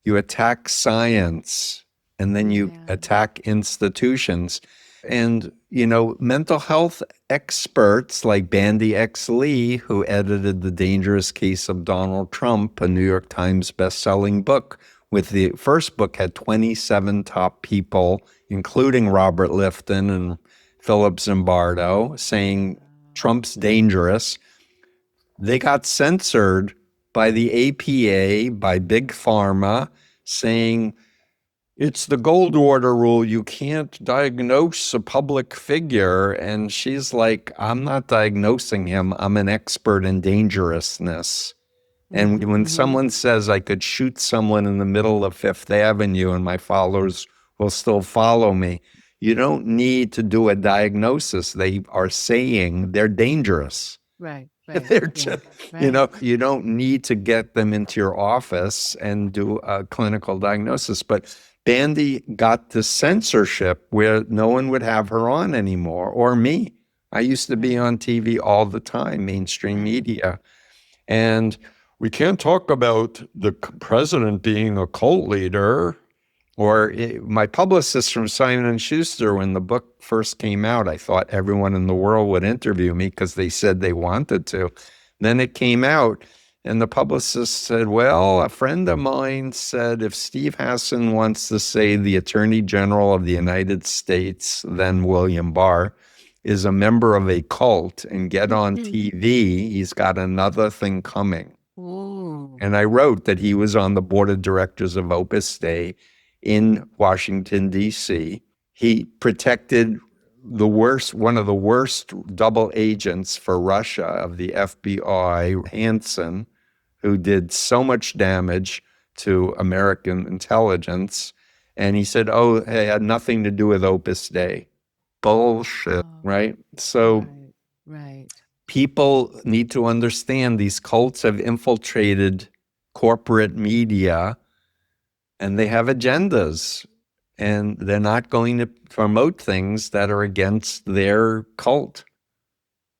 You attack science, and then you attack institutions. And, you know, mental health experts like Bandy X. Lee, who edited The Dangerous Case of Donald Trump, a New York Times bestselling book, with the first book had 27 top people, including Robert Lifton and Philip Zimbardo, saying Trump's dangerous. They got censored by the APA, by Big Pharma, saying it's the Goldwater rule. You can't diagnose a public figure. And she's like, I'm not diagnosing him. I'm an expert in dangerousness. And when someone says I could shoot someone in the middle of Fifth Avenue and my followers will still follow me, you don't need to do a diagnosis. They are saying they're dangerous. Right. They're just, you don't need to get them into your office and do a clinical diagnosis. But Bandy got the censorship where no one would have her on anymore, or me. I used to be on TV all the time, mainstream media. And we can't talk about the president being a cult leader. Or my publicist from Simon & Schuster, when the book first came out, I thought everyone in the world would interview me because they said they wanted to. Then it came out, and the publicist said, well, a friend of mine said if Steve Hassan wants to say the Attorney General of the United States, then William Barr, is a member of a cult and get on TV, he's got another thing coming. Ooh. And I wrote that he was on the board of directors of Opus Dei in Washington, D.C. He protected one of the worst double agents for Russia of the FBI, Hansen, who did so much damage to American intelligence. And he said, oh, it had nothing to do with Opus Dei. Bullshit, right? So people need to understand these cults have infiltrated corporate media and they have agendas, and they're not going to promote things that are against their cult.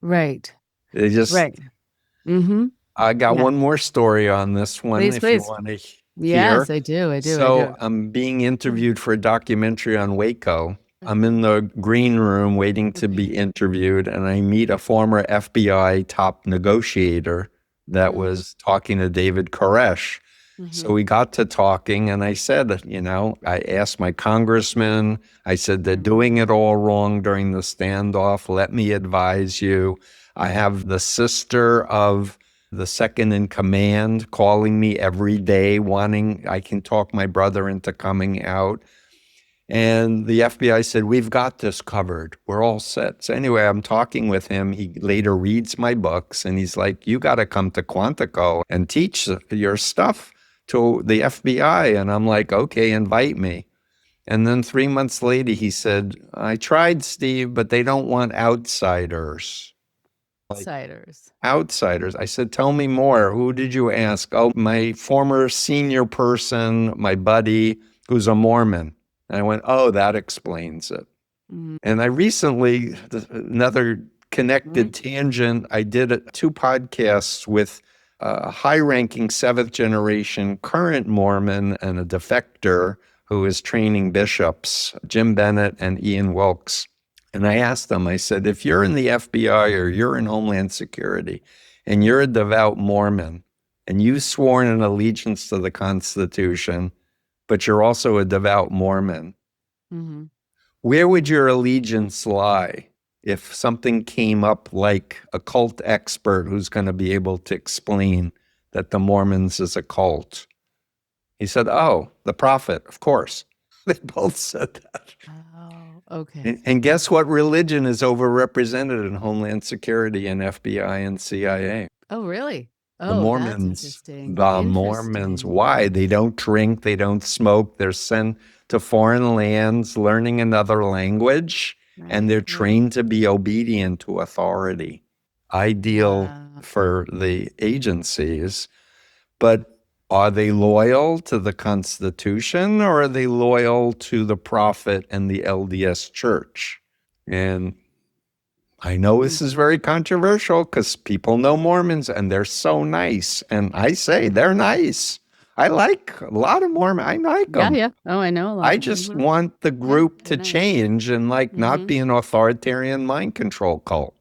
Right. They just, I got one more story on this one, please. you want to hear. Yes, I do. So I'm being interviewed for a documentary on Waco. I'm in the green room waiting to be interviewed, and I meet a former FBI top negotiator that was talking to David Koresh. So we got to talking, and I said, I asked my congressman, I said, they're doing it all wrong during the standoff. Let me advise you. I have the sister of the second in command calling me every day, wanting I can talk my brother into coming out. And the FBI said, we've got this covered. We're all set. So anyway, I'm talking with him. He later reads my books, and he's like, you got to come to Quantico and teach your stuff to the FBI. And I'm like, okay, invite me. And then 3 months later, he said, I tried, Steve, but they don't want outsiders. Outsiders. I said, tell me more. Who did you ask? Oh, my former senior person, my buddy, who's a Mormon. And I went, oh, that explains it. And I recently, another connected tangent, I did 2 podcasts with a high-ranking 7th generation current Mormon and a defector who is training bishops, Jim Bennett and Ian Wilkes. And I asked them, I said, if you're in the FBI or you're in Homeland Security and you're a devout Mormon and you've sworn an allegiance to the Constitution, but you're also a devout Mormon, where would your allegiance lie if something came up like a cult expert who's going to be able to explain that the Mormons is a cult? He said, oh, the prophet, of course. They both said that. Oh, okay. And guess what religion is overrepresented in Homeland Security and FBI and CIA? Oh, really? The Oh, Mormons. that's interesting. The Mormons. Why? They don't drink. They don't smoke. They're sent to foreign lands, learning another language, and they're trained to be obedient to authority. Ideal for the agencies. But are they loyal to the Constitution, or are they loyal to the prophet and the LDS Church? And I know this is very controversial because people know Mormons and they're so nice. And I say they're nice. I like a lot of Mormons. I like them. Yeah. Oh, I know a lot. I just want the group to change and not be an authoritarian mind control cult.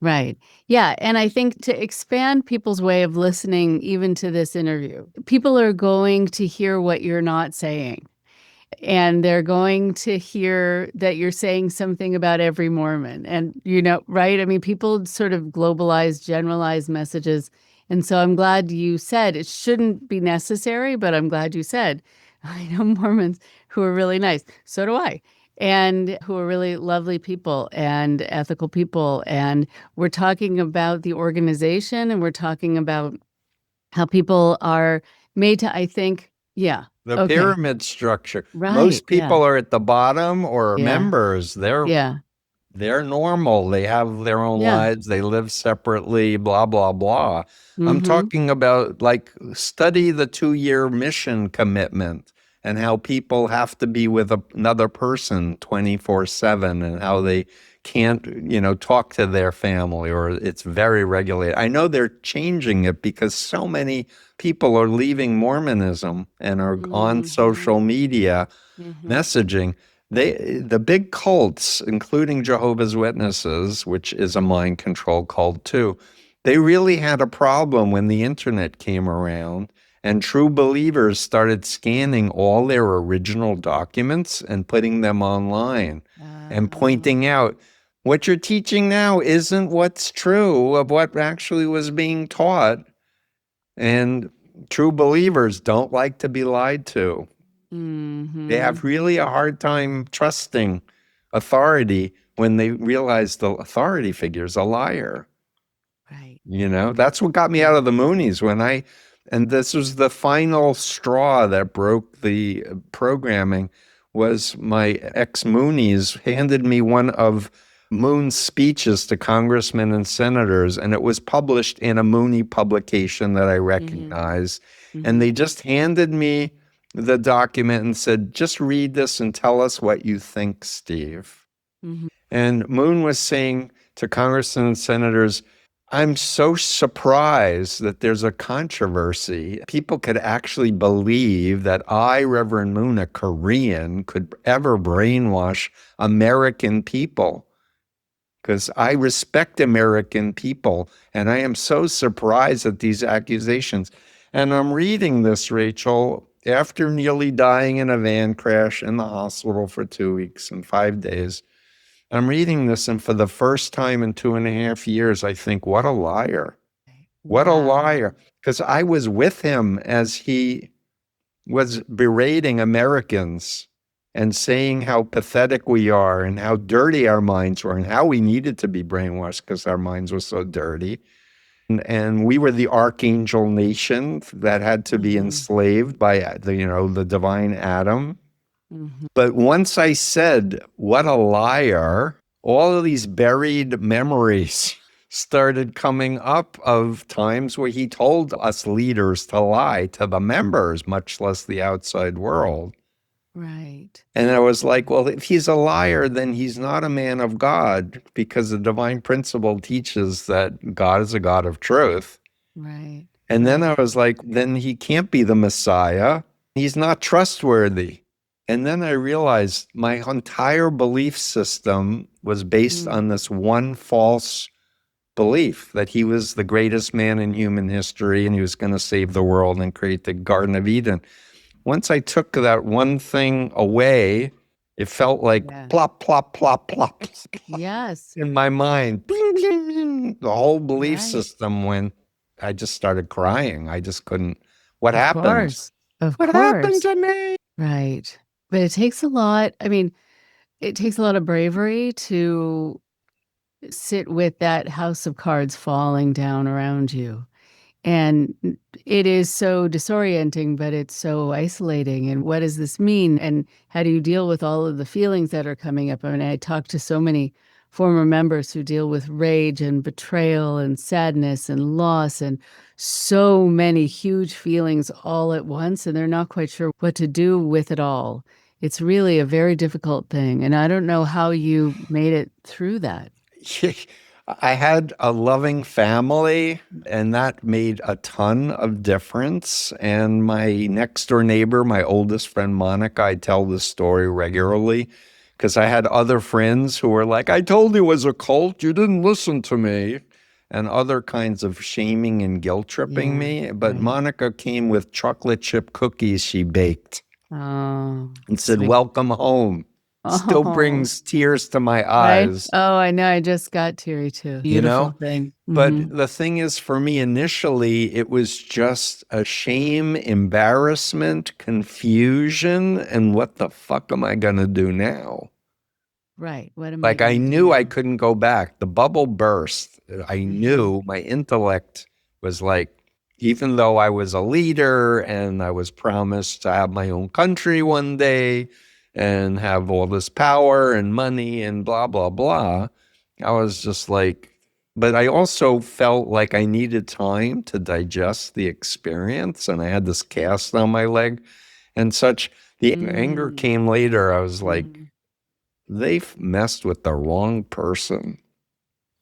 Right. Yeah. And I think to expand people's way of listening, even to this interview, people are going to hear what you're not saying. And they're going to hear that you're saying something about every Mormon. And, right? I mean, people sort of globalize, generalize messages. And so I'm glad you said it shouldn't be necessary, but I'm glad you said, I know Mormons who are really nice. So do I. And who are really lovely people and ethical people. And we're talking about the organization, and we're talking about how people are made to, I think, yeah. The Okay. pyramid structure. Right. Most Yeah. people are at the bottom or Yeah. members. Yeah. They're normal. They have their own Yeah. lives. They live separately, blah, blah, blah. I'm Mm-hmm. talking about like study the 2-year mission commitment and how people have to be with another person 24/7 and how they can't, talk to their family or it's very regulated. I know they're changing it because so many people are leaving Mormonism and are on social media messaging. The big cults, including Jehovah's Witnesses, which is a mind control cult too, they really had a problem when the internet came around and true believers started scanning all their original documents and putting them online and pointing out what you're teaching now isn't what's true of what actually was being taught. And true believers don't like to be lied to. They have really a hard time trusting authority when they realize the authority figure is a liar. Right. That's what got me out of the Moonies and this was the final straw that broke the programming was my ex-Moonies handed me one of Moon's speeches to congressmen and senators, and it was published in a Mooney publication that I recognize. And they just handed me the document and said, just read this and tell us what you think, Steve. And Moon was saying to congressmen and senators, I'm so surprised that there's a controversy. People could actually believe that I, Reverend Moon, a Korean, could ever brainwash American people. Because I respect American people, and I am so surprised at these accusations. And I'm reading this, Rachel, after nearly dying in a van crash in the hospital for 2 weeks and 5 days. I'm reading this, and for the first time in 2.5 years, I think, what a liar. What a liar. Because I was with him as he was berating Americans and saying how pathetic we are and how dirty our minds were and how we needed to be brainwashed because our minds were so dirty. And we were the archangel nation that had to be enslaved by the divine Adam. But once I said, what a liar, all of these buried memories started coming up of times where he told us leaders to lie to the members, much less the outside world. Right. And I was like, well, if he's a liar, then he's not a man of God, because the divine principle teaches that God is a God of truth. Right. And then I was like, then he can't be the Messiah. He's not trustworthy. And then I realized my entire belief system was based on this one false belief that he was the greatest man in human history and he was going to save the world and create the Garden of Eden. Once I took that one thing away, it felt like plop, plop, plop, plop, plop Yes. in my mind. Bling, bling, bling. The whole belief system went. I just started crying. I just couldn't. What happened? What happened to me? Right. But it takes a lot. I mean, it takes a lot of bravery to sit with that house of cards falling down around you. And it is so disorienting, but it's so isolating. And what does this mean? And how do you deal with all of the feelings that are coming up? I mean, I talk to so many former members who deal with rage and betrayal and sadness and loss and so many huge feelings all at once, and they're not quite sure what to do with it all. It's really a very difficult thing. And I don't know how you made it through that. I had a loving family, and that made a ton of difference. And my next door neighbor, my oldest friend, Monica, I tell this story regularly because I had other friends who were like, I told you it was a cult. You didn't listen to me. And other kinds of shaming and guilt tripping me. But Monica came with chocolate chip cookies she baked and said, welcome home. Still brings tears to my eyes. Oh, I know. I just got teary too. Beautiful thing. But the thing is, for me, initially, it was just a shame, embarrassment, confusion, and what the fuck am I going to do now? Right. What am Like, I knew I couldn't go back. The bubble burst. I knew my intellect was like, even though I was a leader and I was promised to have my own country one day and have all this power and money and blah, blah, blah, I was just like, but I also felt like I needed time to digest the experience, and I had this cast on my leg and such. The anger came later. I was like, they've messed with the wrong person.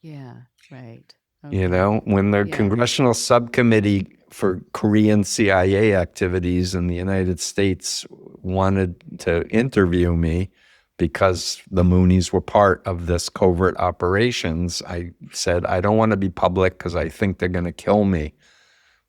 Yeah, right. You Okay. know, when the Yeah. Congressional Subcommittee for Korean CIA activities in the United States wanted to interview me because the Moonies were part of this covert operations, I said, I don't want to be public because I think they're going to kill me.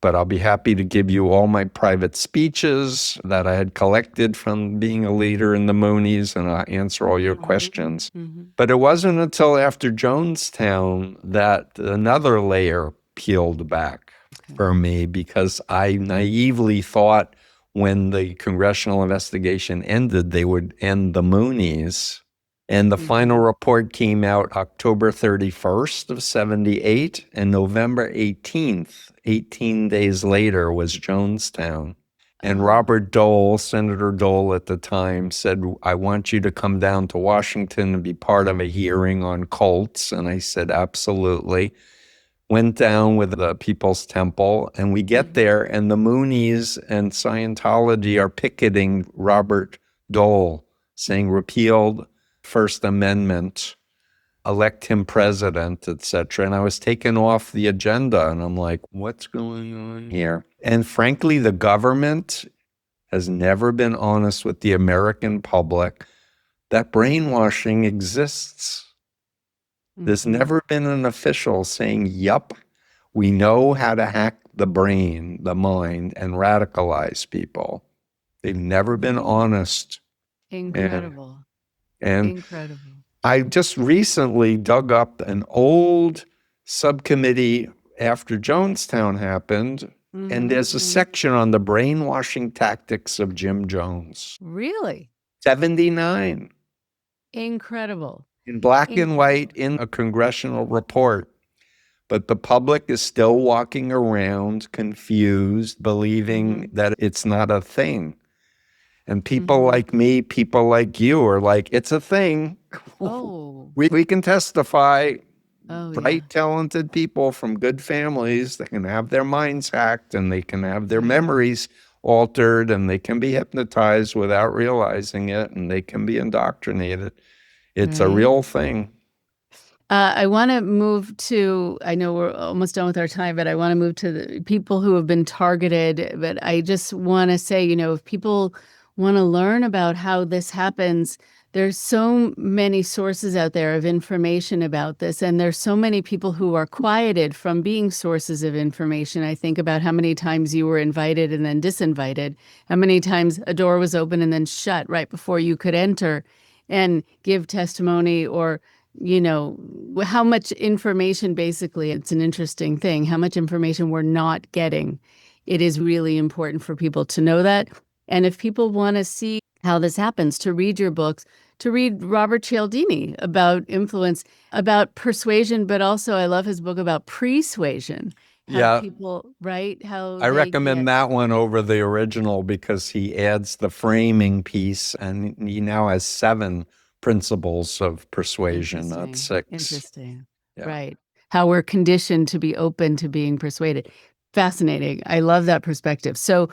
But I'll be happy to give you all my private speeches that I had collected from being a leader in the Moonies, and I'll answer all your questions. But it wasn't until after Jonestown that another layer peeled back for me, because I naively thought when the congressional investigation ended, they would end the Moonies. And the final report came out October 31st of 78, and November 18th, 18 days later, was Jonestown. And Robert Dole, Senator Dole at the time, said, I want you to come down to Washington and be part of a hearing on cults. And I said, absolutely. Went down with the People's Temple, and we get there, and the Moonies and Scientology are picketing Robert Dole, saying repealed First Amendment, elect him president, etc. And I was taken off the agenda, and I'm like, what's going on here? And frankly, the government has never been honest with the American public that brainwashing exists. There's never been an official saying, yup, we know how to hack the brain, the mind, and radicalize people. They've never been honest. Incredible. And Incredible. I just recently dug up an old subcommittee after Jonestown happened, and there's a section on the brainwashing tactics of Jim Jones. Really? 79. Incredible. In black and white in a congressional report. But the public is still walking around confused, believing that it's not a thing. And people like me, people like you are like, it's a thing. Oh. We can testify. Oh, Bright, talented people from good families that can have their minds hacked, and they can have their memories altered, and they can be hypnotized without realizing it, and they can be indoctrinated. It's a real thing. I want to move to, I know we're almost done with our time, but I want to move to the people who have been targeted. But I just want to say, if people want to learn about how this happens, there's so many sources out there of information about this. And there's so many people who are quieted from being sources of information. I think about how many times you were invited and then disinvited, how many times a door was open and then shut right before you could enter and give testimony, or how much information, basically, it's an interesting thing, how much information we're not getting. It is really important for people to know that. And if people want to see how this happens, to read your books, to read Robert Cialdini about influence, about persuasion, but also I love his book about persuasion. How people, right? How I recommend that one over the original because he adds the framing piece, and he now has 7 principles of persuasion, not 6. Interesting. Yeah. Right. How we're conditioned to be open to being persuaded. Fascinating. I love that perspective. So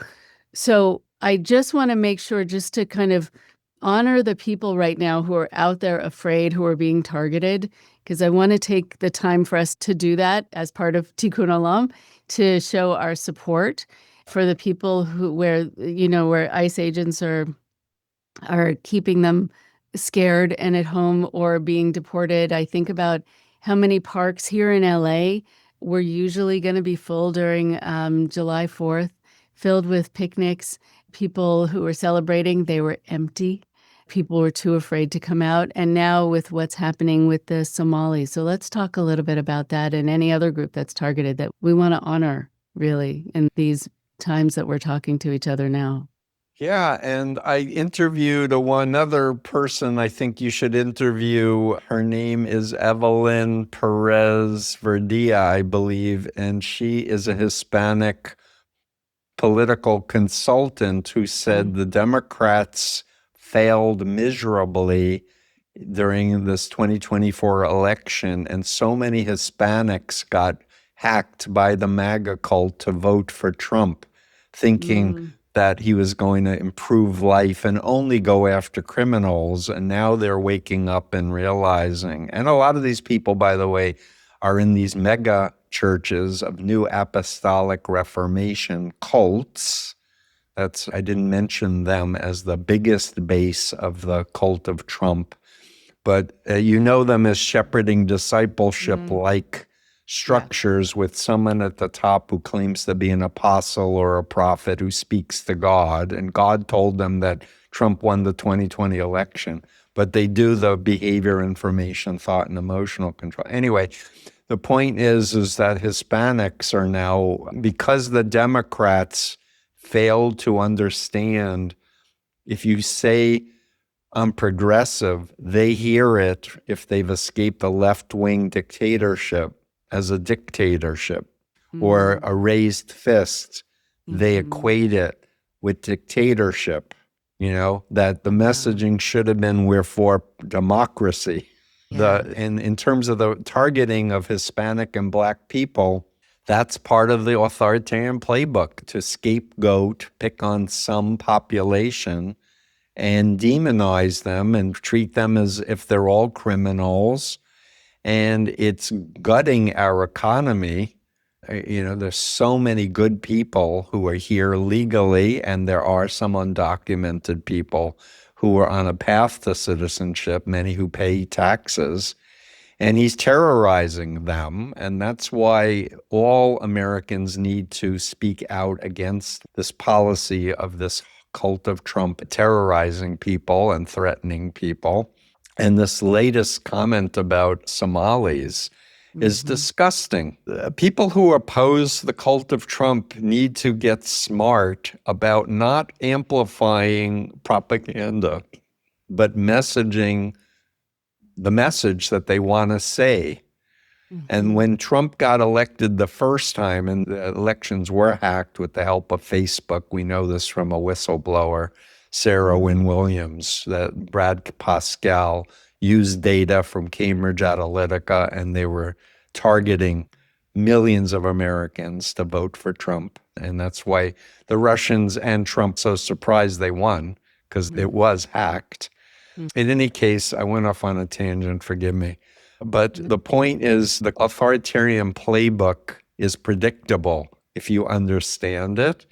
I just want to make sure, just to kind of honor the people right now who are out there afraid, who are being targeted, because I want to take the time for us to do that as part of Tikkun Olam, to show our support for the people where ICE agents are keeping them scared and at home or being deported. I think about how many parks here in LA were usually going to be full during July 4th, filled with picnics. People who were celebrating, they were empty. People were too afraid to come out. And now with what's happening with the Somalis. So let's talk a little bit about that, and any other group that's targeted that we want to honor, really, in these times that we're talking to each other now. Yeah, and I interviewed one other person I think you should interview. Her name is Evelyn Perez Verdia, I believe, and she is a Hispanic political consultant who said the Democrats failed miserably during this 2024 election, and so many Hispanics got hacked by the MAGA cult to vote for Trump, thinking that he was going to improve life and only go after criminals. And now they're waking up and realizing, and a lot of these people, by the way, are in these mega churches of New Apostolic Reformation cults. I didn't mention them as the biggest base of the cult of Trump, but you know them as shepherding discipleship like structures with someone at the top who claims to be an apostle or a prophet who speaks to God. And God told them that Trump won the 2020 election, but they do the behavior, information, thought, and emotional control. Anyway, the point is that Hispanics are now, because the Democrats failed to understand, if you say I'm progressive, they hear it, if they've escaped a left-wing dictatorship, as a dictatorship or a raised fist. They equate it with dictatorship, that the messaging should have been, we're for democracy. And in terms of the targeting of Hispanic and Black people, that's part of the authoritarian playbook, to scapegoat, pick on some population and demonize them and treat them as if they're all criminals. And it's gutting our economy. There's so many good people who are here legally, and there are some undocumented people who are on a path to citizenship, many who pay taxes. And he's terrorizing them. And that's why all Americans need to speak out against this policy of this cult of Trump terrorizing people and threatening people. And this latest comment about Somalis is disgusting. People who oppose the cult of Trump need to get smart about not amplifying propaganda, but messaging the message that they want to say. And when Trump got elected the first time, and the elections were hacked with the help of Facebook, we know this from a whistleblower, Sarah Wynne Williams, that Brad Pascal used data from Cambridge Analytica, and they were targeting millions of Americans to vote for Trump. And that's why the Russians and Trump so surprised they won, because it was hacked. In any case, I went off on a tangent, forgive me. But the point is, the authoritarian playbook is predictable if you understand it.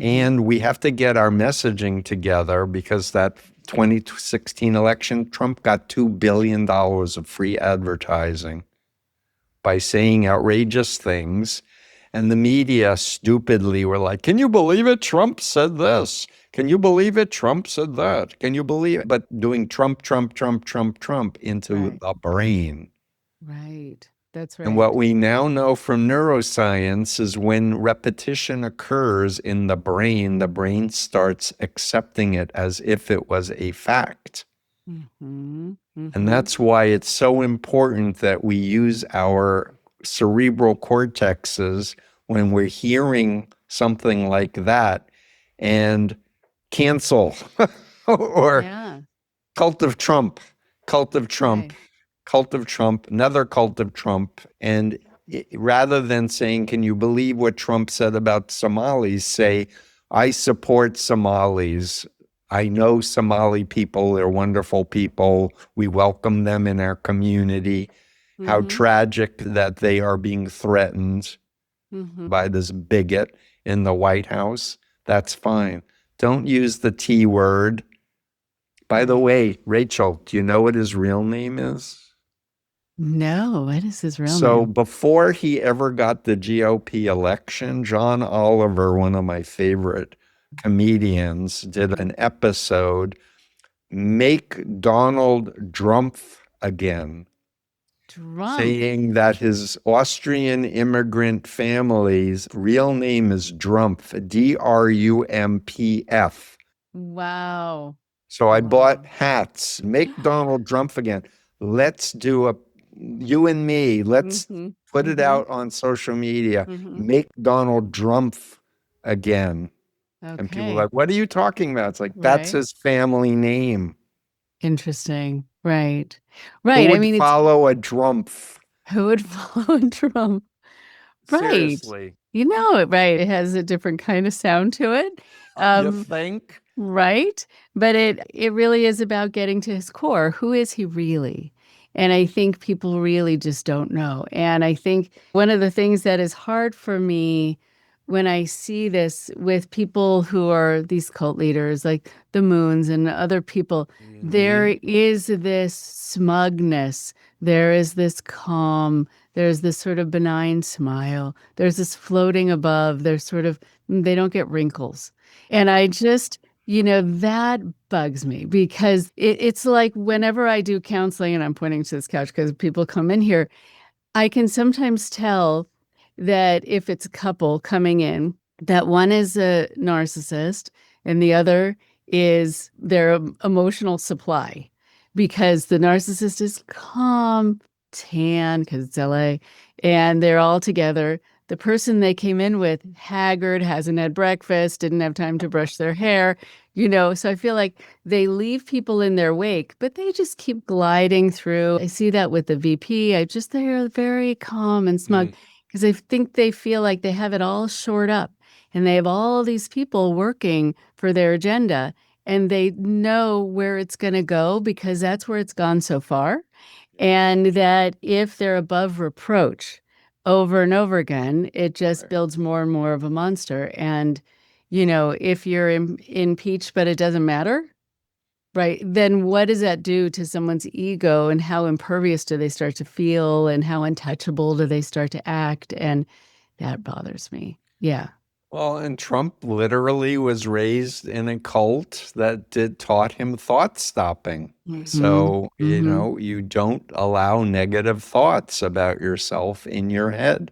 And we have to get our messaging together, because that 2016 election, Trump got $2 billion of free advertising by saying outrageous things. And the media stupidly were like, can you believe it? Trump said this. Can you believe it? Trump said that. Can you believe it? But doing Trump, Trump, Trump, Trump, Trump into the brain. Right. That's right. And what we now know from neuroscience is when repetition occurs in the brain starts accepting it as if it was a fact. And that's why it's so important that we use our cerebral cortexes when we're hearing something like that and cancel or cult of Trump, cult of Trump, cult of Trump, another cult of Trump. And rather than saying, can you believe what Trump said about Somalis, say, I support Somalis. I know Somali people, they're wonderful people. We welcome them in our community. How tragic that they are being threatened by this bigot in the White House. That's fine. Don't use the T word. By the way, Rachel, do you know what his real name is? No, what is his real name? So before he ever got the GOP election, John Oliver, one of my favorite comedians, did an episode, Make Donald Drumpf Again, saying that his Austrian immigrant family's real name is Drumpf, D-R-U-M-P-F. Wow. So I bought Wow. hats. Make Donald Trump again. Let's do a you and me. Let's Mm-hmm. put it Mm-hmm. out on social media. Mm-hmm. Make Donald Trump again. And people are Okay. like, what are you talking about? It's like, that's Right. his family name. Interesting. Right. Who Right. I would mean, it's follow a Trump? who would follow Trump? Right. Seriously. You know it, right. It has a different kind of sound to it. You Um, think? right. But it really is about getting to his core. Who is he really? And I think people really just don't know. And I think one of the things that is hard for me when I see this with people who are these cult leaders, like the Moons and other people, Mm-hmm. there is this smugness, there is this calm, there's this sort of benign smile, there's this floating above, there's sort of, they don't get wrinkles. And I just, that bugs me because it's like whenever I do counseling, and I'm pointing to this couch because people come in here, I can sometimes tell that if it's a couple coming in, that one is a narcissist and the other is their emotional supply because the narcissist is calm, tan, because it's LA, and they're all together. The person they came in with, haggard, hasn't had breakfast, didn't have time to brush their hair, so I feel like they leave people in their wake, but they just keep gliding through. I see that with the VP. They're very calm and smug because I think they feel like they have it all shored up and they have all these people working for their agenda and they know where it's going to go because that's where it's gone so far. And that if they're above reproach over and over again, it just Right. builds more and more of a monster. And, if you're impeached, but it doesn't matter, right? Then what does that do to someone's ego and how impervious do they start to feel and how untouchable do they start to act? And that bothers me. Yeah. Well, and Trump literally was raised in a cult that taught him thought stopping. Mm-hmm. So, Mm-hmm. you don't allow negative thoughts about yourself in your head.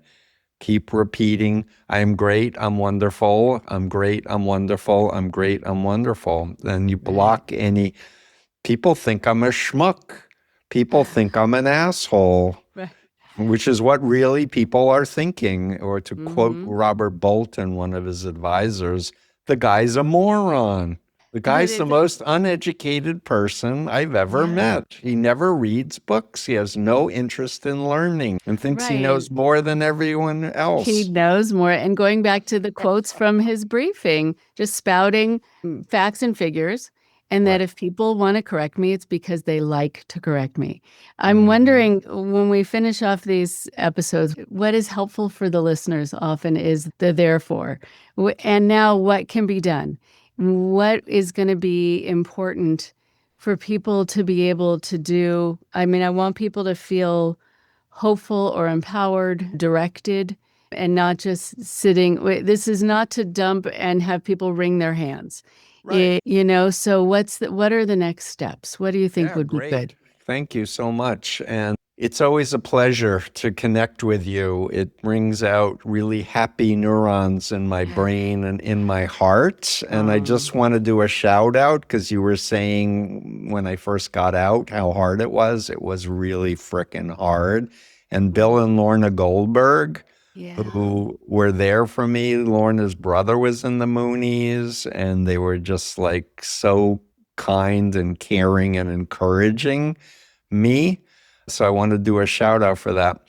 Keep repeating, I'm great, I'm wonderful, I'm great, I'm wonderful, I'm great, I'm wonderful. Then you Right. block any, people think I'm a schmuck. People think I'm an asshole, Right. which is what really people are thinking. Or to quote Mm-hmm. Robert Bolton, one of his advisors, the guy's a moron. The But guy's the it's, most uneducated person I've ever yeah. met. He never reads books. He has no interest in learning and thinks he Right. And knows more than everyone he else. knows more. And going back to the quotes from his briefing, just spouting facts and figures. And that Right. if people want to correct me, it's because they like to correct me. I'm Hmm. wondering when we finish off these episodes, what is helpful for the listeners often is the therefore. And now what can be done? What is going to be important for people to be able to do? I mean, I want people to feel hopeful or empowered, directed, and not just sitting. This is not to dump and have people wring their hands. Right. So what are the next steps? What do you think Yeah, would be good? great. Thank you so much. And it's always a pleasure to connect with you. It brings out really happy neurons in my brain and in my heart. And I just Um, want to do a shout out because you were saying when I first got out how hard it was. It was really frickin' hard. And Bill and Lorna Goldberg, yeah. who were there for me. Lorna's brother was in the Moonies, and they were just like so kind and caring and encouraging me. So I want to do a shout out for that.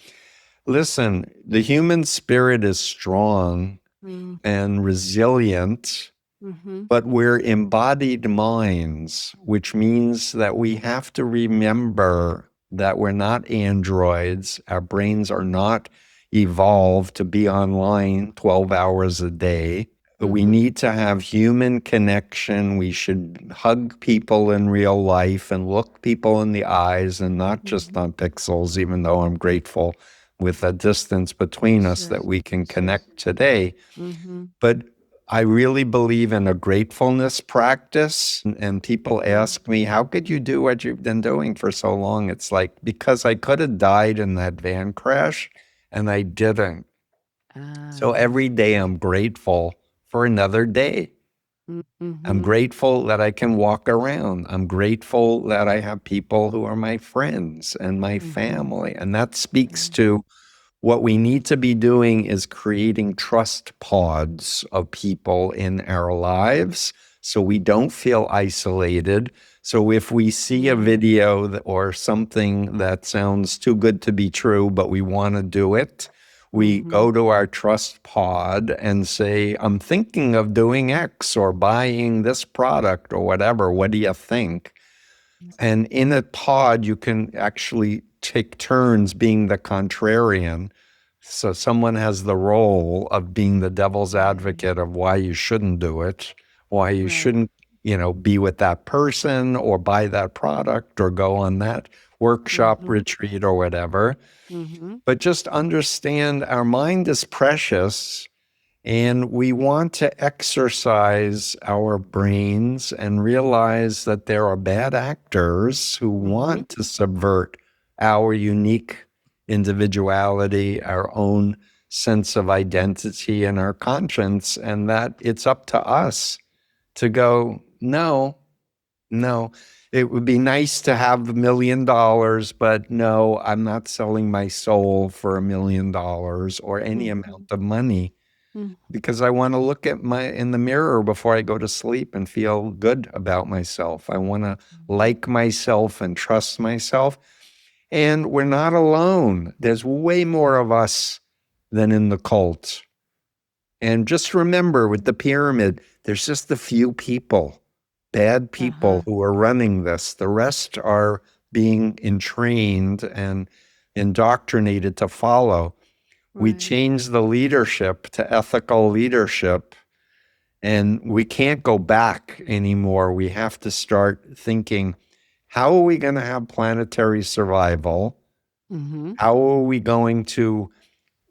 Listen, the human spirit is strong Mm, and resilient, mm-hmm. but we're embodied minds, which means that we have to remember that we're not androids. Our brains are not evolved to be online 12 hours a day. We Mm-hmm. need to have human connection. We should hug people in real life and look people in the eyes and not just Mm-hmm. on pixels, even though I'm grateful with the distance between us Sure. that we can connect today. Mm-hmm. But I really believe in a gratefulness practice. And people Mm-hmm. ask me, how could you do what you've been doing for so long? It's like, because I could have died in that van crash and I didn't. So Ah, every day I'm grateful for another day. I'm Mm-hmm. grateful that I can walk around. I'm grateful that I have people who are my friends and my Mm-hmm. family. And that speaks to what we need to be doing is creating trust pods of people in our lives so we don't feel isolated. So if we see a video or something that sounds too good to be true, but we want to do it, we Mm-hmm. go to our trust pod and say, I'm thinking of doing X or buying this product or whatever. What do you think? And in a pod, you can actually take turns being the contrarian. So someone has the role of being the devil's Right. advocate of why you shouldn't do it, why you Right. shouldn't, be with that person or buy that product or go on that workshop Mm-hmm. retreat or whatever. Mm-hmm. But just understand our mind is precious and we want to exercise our brains and realize that there are bad actors who Mm-hmm. want to subvert our unique individuality, our own sense of identity, and our conscience, and that it's up to us to go, no, no. It would be nice to have $1 million, but no, I'm not selling my soul for $1 million or any Mm-hmm. amount of money because I want to look at my in the mirror before I go to sleep and feel good about myself. I want to Mm-hmm. like myself and trust myself. And we're not alone. There's way more of us than in the cult. And just remember with the pyramid, there's just a few people, bad people Uh-huh. who are running this. The rest are being entrained and indoctrinated to follow. We Right. change the leadership to ethical leadership, and we can't go back anymore. We have to start thinking, how are we going to have planetary survival? Mm-hmm. How are we going to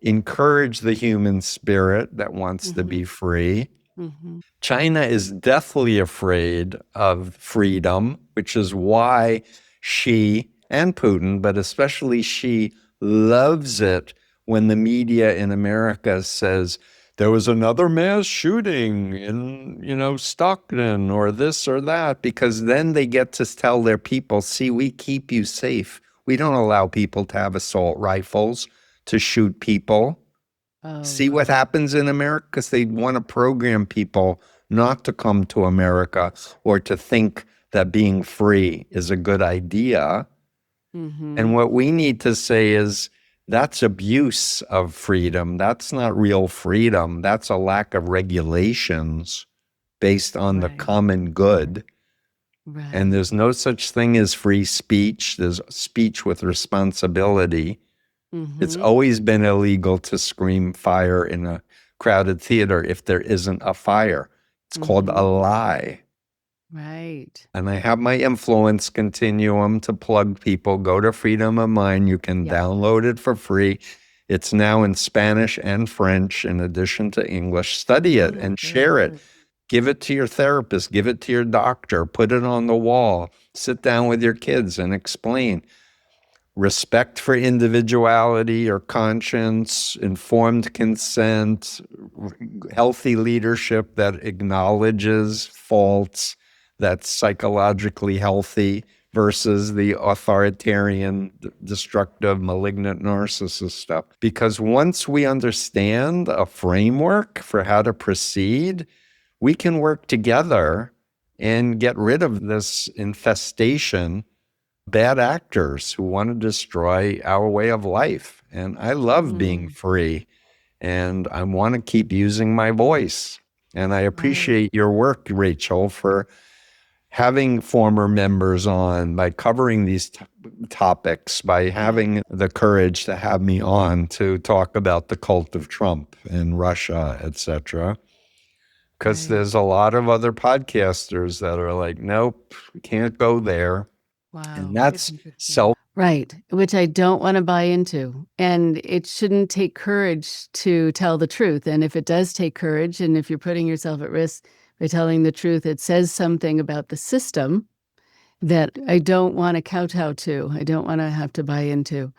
encourage the human spirit that wants to Mm-hmm. be free? Mm-hmm. China is deathly afraid of freedom, which is why Xi and Putin, but especially Xi, loves it when the media in America says there was another mass shooting in, Stockton or this or that, because then they get to tell their people, see, we keep you safe. We don't allow people to have assault rifles to shoot people. Oh, See what wow. happens in America? Because they want to program people not to come to America or to think that being free is a good idea. Mm-hmm. And what we need to say is that's abuse of freedom. That's not real freedom. That's a lack of regulations based on the Right. common good. And Right. there's no such thing as free speech. There's speech with responsibility. It's Mm-hmm. always been illegal to scream fire in a crowded theater if there isn't a fire. It's called a Mm-hmm. lie. Right. And I have my influence continuum to plug people. Go to Freedom of Mind. You can Yep. download it for free. It's now in Spanish and French in addition to English. Study it Oh, and very share it. good. Give it to your therapist. Give it to your doctor. Put it on the wall. Sit down with your kids and explain respect for individuality or conscience, informed consent, healthy leadership that acknowledges faults, that's psychologically healthy versus the authoritarian, destructive, malignant narcissist stuff. Because once we understand a framework for how to proceed, we can work together and get rid of this infestation, bad actors who want to destroy our way of life. And I love being Mm, free and I want to keep using my voice. And I right. appreciate your work, Rachel, for having former members on, by covering these topics, by Yeah. having the courage to have me on to talk about the cult of Trump and Russia, etc. Because Right. there's a lot of other podcasters that are like, nope, we can't go there. And Wow. It's that's interesting. self. Right. Which I don't want to buy into. And it shouldn't take courage to tell the truth. And if it does take courage, and if you're putting yourself at risk by telling the truth, it says something about the system that I don't want to kowtow to. I don't want to have to buy into.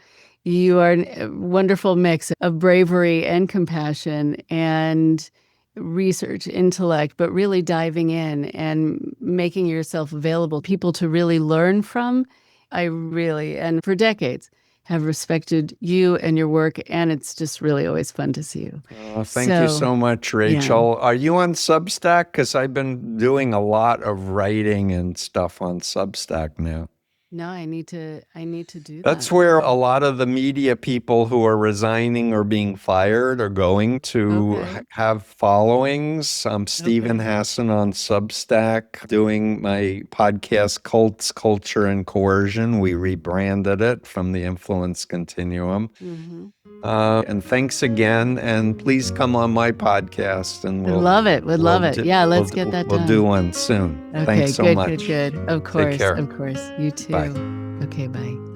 You are a wonderful mix of bravery and compassion. And research, intellect, but really diving in and making yourself available, people to really learn from. I really, and for decades, have respected you and your work, and it's just really always fun to see you. Thank you so much, Rachel. Yeah. Are you on Substack? Because I've been doing a lot of writing and stuff on Substack now. No, I need to do That's that. where a lot of the media people who are resigning or being fired are going to Okay. have followings. I'm Steven Hassan on Substack doing my podcast, Cults, Culture, and Coercion. We rebranded it from the Influence Continuum. Mm-hmm. And thanks again. And please come on my podcast and Would love it. Would love it. Yeah, let's get that we'll done. do one soon. Okay, Thanks so much. good. Of Take course, care. of course. You too. Bye. Okay, bye.